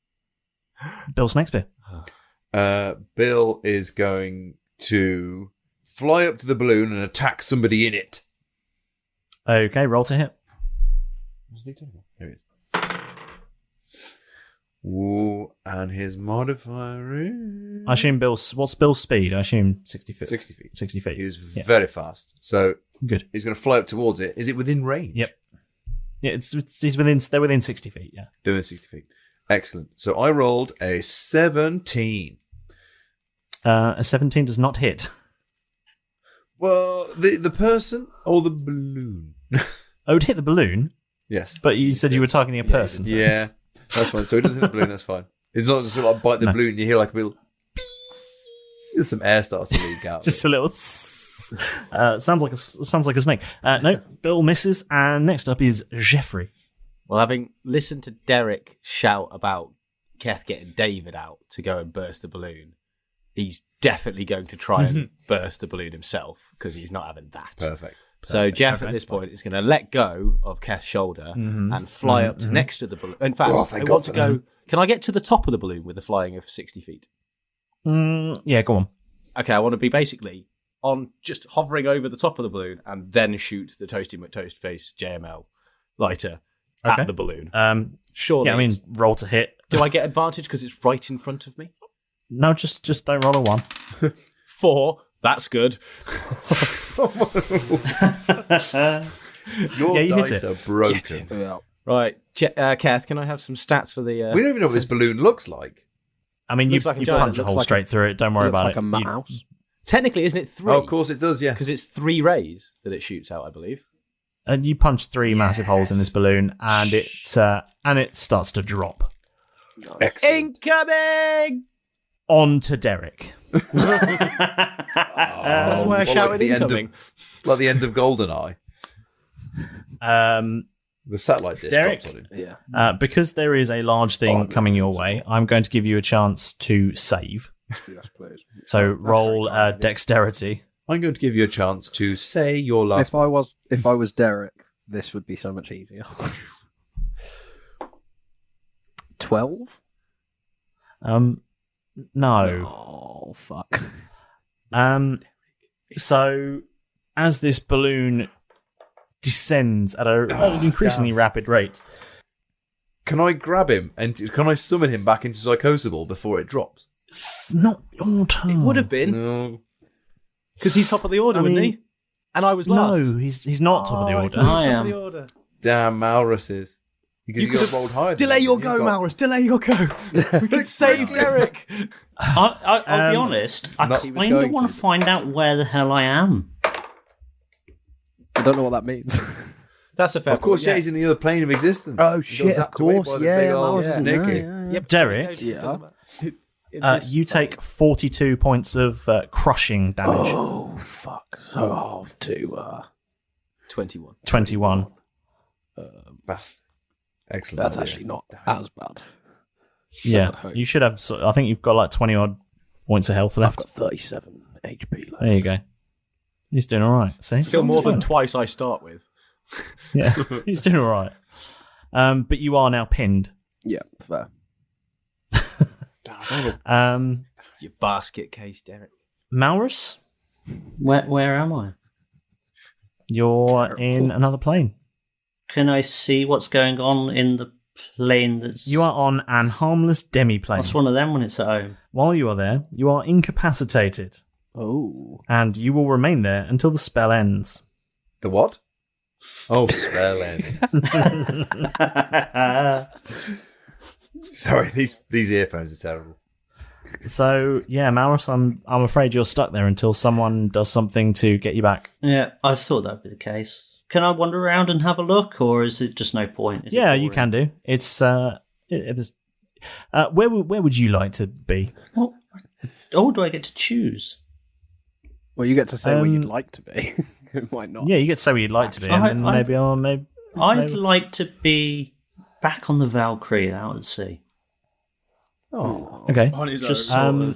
Bill Snakespeare. Bill is going to fly up to the balloon and attack somebody in it. Okay, roll to hit. There he is. Ooh, and his modifier is... I assume what's Bill's speed? I assume 60 feet. 60 feet. 60 feet. He was very fast. So Good. he's going to fly up towards it. Is it within range? Yep. Yeah, they're within 60 feet, yeah. They're within 60 feet. Excellent. So I rolled a 17. A 17 does not hit. Well, the person or the balloon? Oh, it would hit the balloon, Yes. but you said you were targeting a person. Yeah, that's fine. So he doesn't hit the balloon, that's fine. It's not just like bite the balloon and you hear like a little... Some air starts to leak out. Just a little... sounds like a snake. No, Bill misses, and next up is Jeffrey. Well, having listened to Derek shout about Keth getting David out to go and burst the balloon, he's definitely going to try and burst the balloon himself because he's not having that. Perfect. So Jeff at this point is going to let go of Keth's shoulder and fly up to next to the balloon. In fact, I want to go... Can I get to the top of the balloon with a flying of 60 feet? Yeah, go on. Okay, I want to be basically on just hovering over the top of the balloon and then shoot the Toasty McToastface JML lighter at the balloon. Surely. Yeah, I mean, roll to hit. Do I get advantage because it's right in front of me? No, just don't roll a 1. 4. That's good. Your you hit dice it. are broken. Yeah. Right, Keth, can I have some stats for the... We don't even know what this balloon looks like. I mean, you Looks like a punch giant. a hole Looks like straight through it. Don't worry Looks about like it. a You- mouse. Technically, isn't it 3? Oh, of course it does, yes. Because it's 3 rays that it shoots out, I believe. And you punch 3 massive holes in this balloon, and it starts to drop Excellent. Incoming! onto Derek. That's why I shouted incoming. Like the end of GoldenEye. The satellite dish Derek? drops on him. Yeah. Because there is a large thing coming your way, I'm going to give you a chance to save. Yes, please. So roll dexterity. I'm going to give you a chance to say your last... If I was Derek, this would be so much easier. 12? No. Oh, fuck. So as this balloon descends at an increasingly rapid rate, Can I grab him and can I summon him back into Psychosable before it drops? it's not your turn. It would have been, No. because he's top of the order, wouldn't he? And I was last. No, he's not top of the order. He's I top am. of the order. Damn, Malrus is. Because you got could've- rolled higher. Delay your go, Malrus. Delay your go. We can save Derek. I'll be honest, I No, he was kind of going want to. to find out where the hell I am. I don't know what that means. That's a fair Of course, point, yeah, he's in the other plane of existence. Oh, He shit, got of zapped away course, by the yeah, big old Malrus is snicky. nice, Yep. Derek, Yeah. you take 42 points of crushing damage. Oh, fuck. So half to... 21. 21. Bastard. Excellent. That's idea. actually not as bad. Yeah, I'd hope. you should have. I think you've got like 20 odd points of health I've left. got 37 HP left. There you go. He's doing all right. See, Still more than twice I start with. Yeah, he's doing all right. But you are now pinned. Yeah, fair. Your basket case, Derek. Malrus, Where am I? you're in another plane. Can I see what's going on in the plane that's... You are on an harmless demi-plane. That's one of them when it's at home. While you are there, you are incapacitated. Oh. And you will remain there until the spell ends. The what? Oh, spell ends. Sorry, these earphones are terrible. So, yeah, Malrus, I'm afraid you're stuck there until someone does something to get you back. Yeah, I thought that'd be the case. Can I wander around and have a look, or is it just no point? Is Yeah, it you boring? can do. It's where would you like to be? Oh, do I get to choose? Well, you get to say where you'd like to be. It might not. Yeah, you get to say where you'd like to be, and then maybe I'd like to be back on the Valkyrie out at sea. Oh, okay. On his Just own.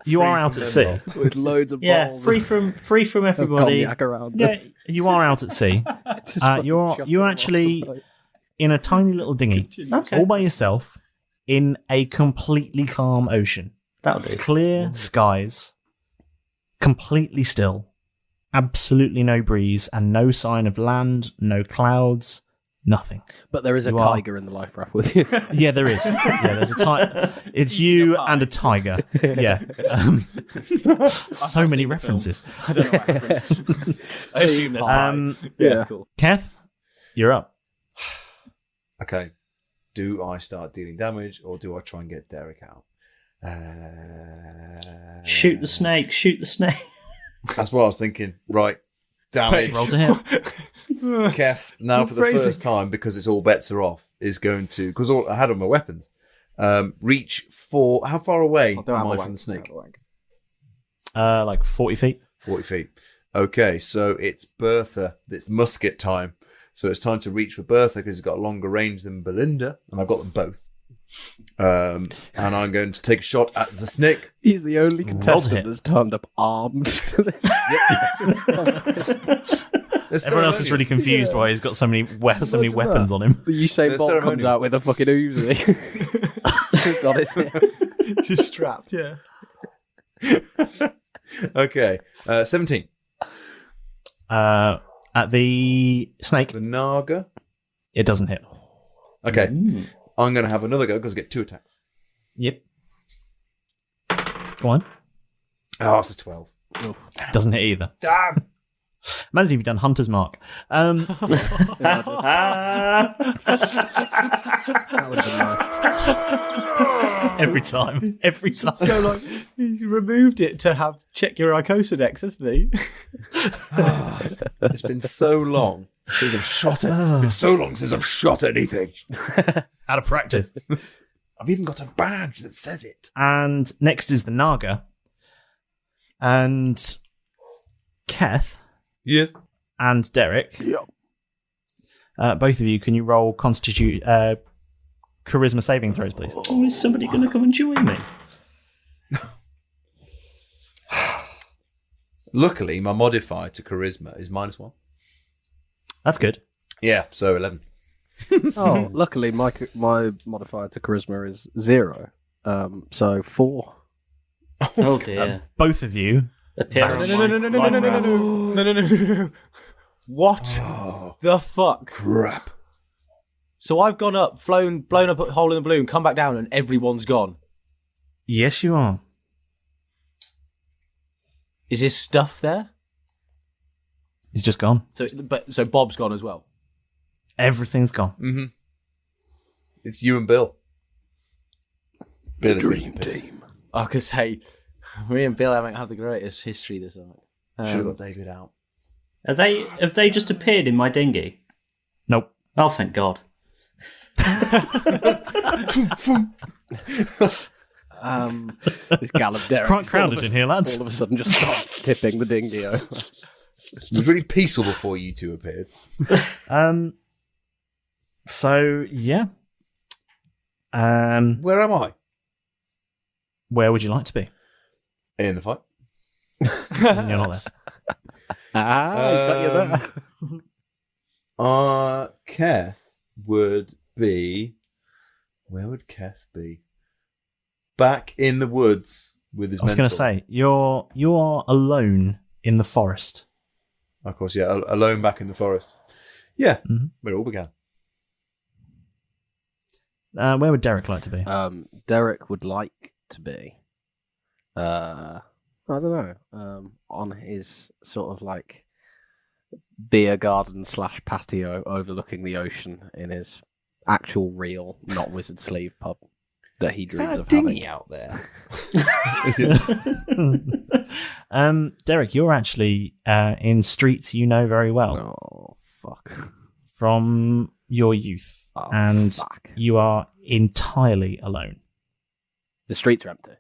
You are out at sea. with loads of Yeah, balls free from of everybody. cognac around. Yeah, you are out at sea. You're actually in a tiny little dinghy, Okay. all by yourself, in a completely calm ocean. That'll do. Clear skies, completely still, absolutely no breeze, and no sign of land, no clouds, nothing. But there is a You are- tiger in the life raft with you. Yeah, there is. Yeah, there's a tiger. It's you and a tiger. Yeah. So many references. I don't know what happens. I assume there's Yeah. cool. Keth, you're up. Okay. Do I start dealing damage or do I try and get Derek out? Shoot the snake. Shoot the snake. That's what I was thinking. Right. Damage. Roll to hit. Keth, now for the first time, because it's all bets are off, is going to, because I had all my weapons, reach for, how far away am I from the snake? Like 40 feet. 40 feet. Okay, so it's Bertha. It's musket time. So it's time to reach for Bertha because it's got a longer range than Belinda, and I've got them both. And I'm going to take a shot at the snake. He's the only hit. contestant that's turned up armed to this. Everyone else is really confused why he's got so many weapons on him. Usain Bolt comes out with a fucking Uzi. Just on his hip. Just strapped, yeah. Okay, 17. At the snake, The Naga. it doesn't hit. Okay, I'm going to have another go because I get 2 attacks. Yep. Go on. Oh, it's a 12. Doesn't hit either. Damn! Imagine if you've done Hunter's Mark. That would have been nice. Every time. So, like, he removed it to check your Icosadex, hasn't he? It's been so long since I've shot it. It's been so long since I've shot anything. Out of practice. I've even got a badge that says it. And next is the Naga. And Keth Yes. and Derek. Yep. Both of you, can you roll charisma saving throws, please? Oh, is somebody going to come and join me? Luckily, my modifier to charisma is -1. That's good. Yeah, so 11. Oh, luckily my modifier to charisma is 0. So 4. Oh dear. Both of you. Appear No. What the fuck? Crap. So I've gone up, blown up a hole in the balloon, come back down, and everyone's gone. Yes, you are. Is his stuff there? He's just gone. So Bob's gone as well. Everything's gone. Mm-hmm. It's you and Bill. Bill Dream team. I could say, me and Bill haven't had the greatest history this arc. Should have got David out. Have they just appeared in my dinghy? Nope. Oh, thank God. This Gallop Derek. Quite crowded in here, lads. All of a sudden just start tipping the dinghy over. It was really peaceful before you two appeared. So, yeah. Where am I? Where would you like to be? In the fight. You're not there. He's got you there. Keth would be... Where would Keth be? Back in the woods with his mentor. I was going to say, you're alone in the forest. Of course, yeah, alone back in the forest. Yeah, where it all began. Where would Derek like to be? Derek would like to be, I don't know, on his sort of like beer garden / patio overlooking the ocean in his actual real, not wizard sleeve pub that he dreams of having. Out there? Derek, you're actually in streets you know very well. Oh, fuck. From your youth. Oh, and fuck. You are entirely alone. The streets are empty.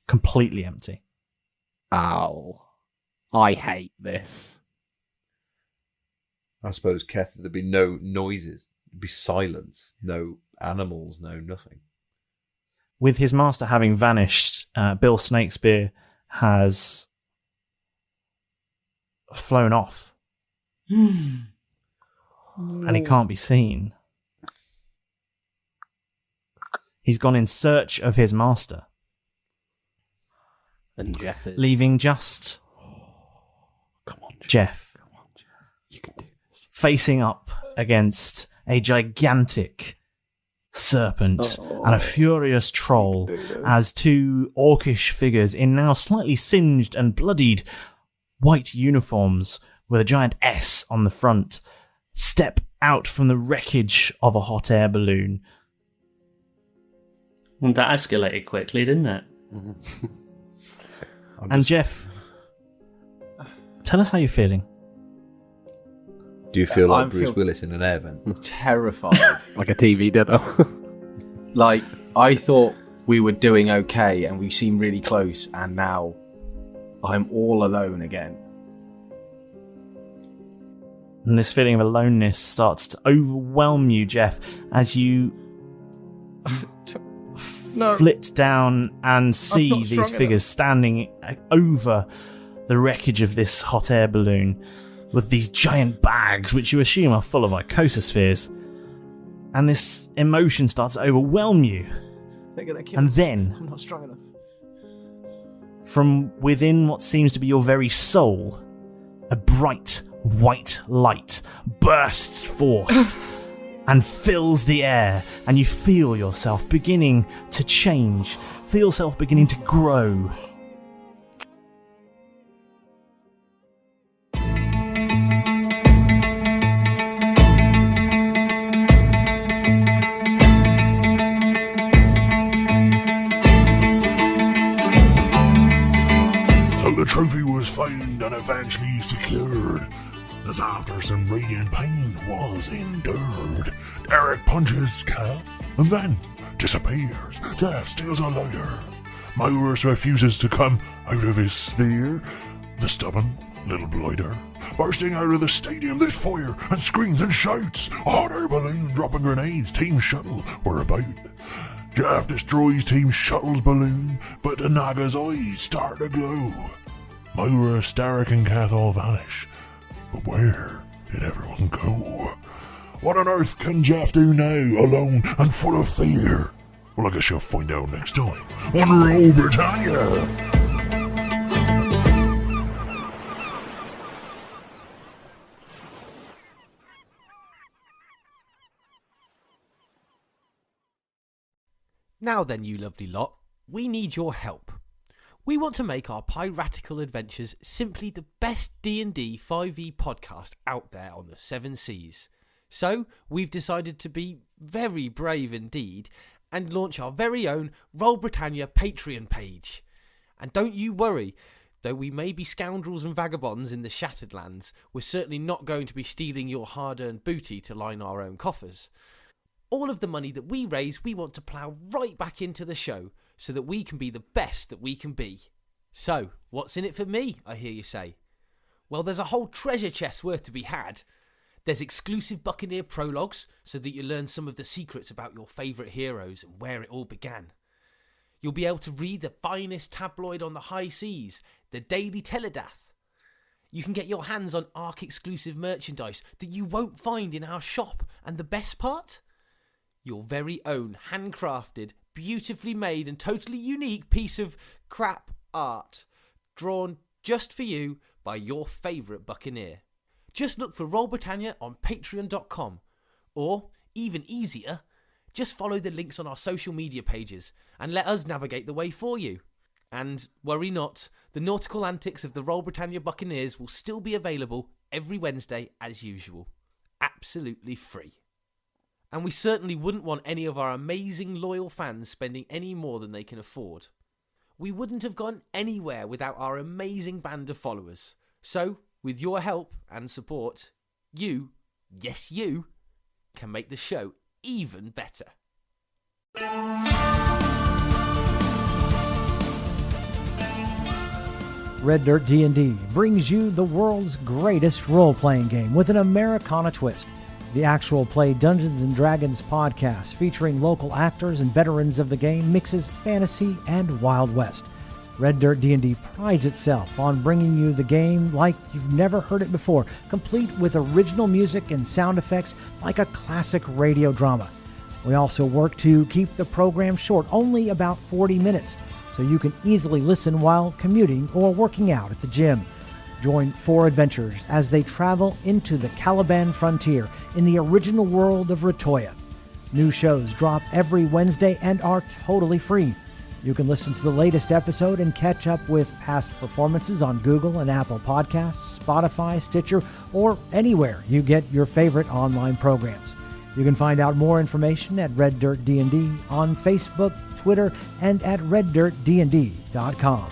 Completely empty. Ow. I hate this. I suppose, Keth, there'd be no noises. There'd be silence. No animals, no nothing. With his master having vanished, Bill Snakespeare has flown off. And he can't be seen. He's gone in search of his master. And Jeff is... Leaving just... Come on, Jeff. Come on, Jeff. You can do this. Facing up against a gigantic serpent and a furious troll as two orcish figures in now slightly singed and bloodied white uniforms with a giant S on the front step out from the wreckage of a hot air balloon. And that escalated quickly, didn't it? And Jeff, tell us how you're feeling. Do you feel like Bruce Willis in an air vent? Terrified. Like a TV dinner. Like, I thought we were doing okay and we seemed really close, and now I'm all alone again. And this feeling of aloneness starts to overwhelm you, Jeff, as you flit down and see these figures standing over the wreckage of this hot air balloon with these giant bags, which you assume are full of icosospheres. And this emotion starts to overwhelm you. They're gonna kill and me. then, I'm not strong enough. from within what seems to be your very soul, a bright white light bursts forth and fills the air, and you feel yourself beginning to change, feel yourself beginning to grow. So the trophy was found and eventually secured. As after some radiant pain was endured, Eric punches Keth and then disappears. Jeff steals a lighter. Malrus refuses to come out of his sphere. The stubborn little blighter bursting out of the stadium, there's fire and screams and shouts. A hot air balloon dropping grenades. Team Shuttle were about. Jeff destroys Team Shuttle's balloon, but the Naga's eyes start to glow. Malrus, Derek and Keth all vanish. But where did everyone go? What on earth can Jeff do now, alone and full of fear? Well, I guess you'll find out next time on Roll Britannia. Now then, you lovely lot, we need your help. We want to make our piratical adventures simply the best D&D 5e podcast out there on the seven seas. So, we've decided to be very brave indeed and launch our very own Roll Britannia Patreon page. And don't you worry, though we may be scoundrels and vagabonds in the Shattered Lands, we're certainly not going to be stealing your hard-earned booty to line our own coffers. All of the money that we raise, we want to plough right back into the show, so that we can be the best that we can be. So, what's in it for me, I hear you say? Well, there's a whole treasure chest worth to be had. There's exclusive Buccaneer prologues, so that you learn some of the secrets about your favourite heroes and where it all began. You'll be able to read the finest tabloid on the high seas, the Daily Teledath. You can get your hands on ARC exclusive merchandise that you won't find in our shop. And the best part? Your very own handcrafted, beautifully made and totally unique piece of crap art drawn just for you by your favourite Buccaneer. Just look for Roll Britannia on patreon.com, or, even easier, just follow the links on our social media pages and let us navigate the way for you. And worry not, the nautical antics of the Roll Britannia Buccaneers will still be available every Wednesday as usual. Absolutely free. And we certainly wouldn't want any of our amazing loyal fans spending any more than they can afford. We wouldn't have gone anywhere without our amazing band of followers. So, with your help and support, you, yes you, can make the show even better. Red Dirt D&D brings you the world's greatest role-playing game with an Americana twist. The Actual Play Dungeons & Dragons podcast featuring local actors and veterans of the game mixes fantasy and Wild West. Red Dirt D&D prides itself on bringing you the game like you've never heard it before, complete with original music and sound effects like a classic radio drama. We also work to keep the program short, only about 40 minutes, so you can easily listen while commuting or working out at the gym. Join 4 adventurers as they travel into the Caliban frontier in the original world of Ratoya. New shows drop every Wednesday and are totally free. You can listen to the latest episode and catch up with past performances on Google and Apple Podcasts, Spotify, Stitcher, or anywhere you get your favorite online programs. You can find out more information at Red Dirt D&D on Facebook, Twitter, and at reddirtdnd.com.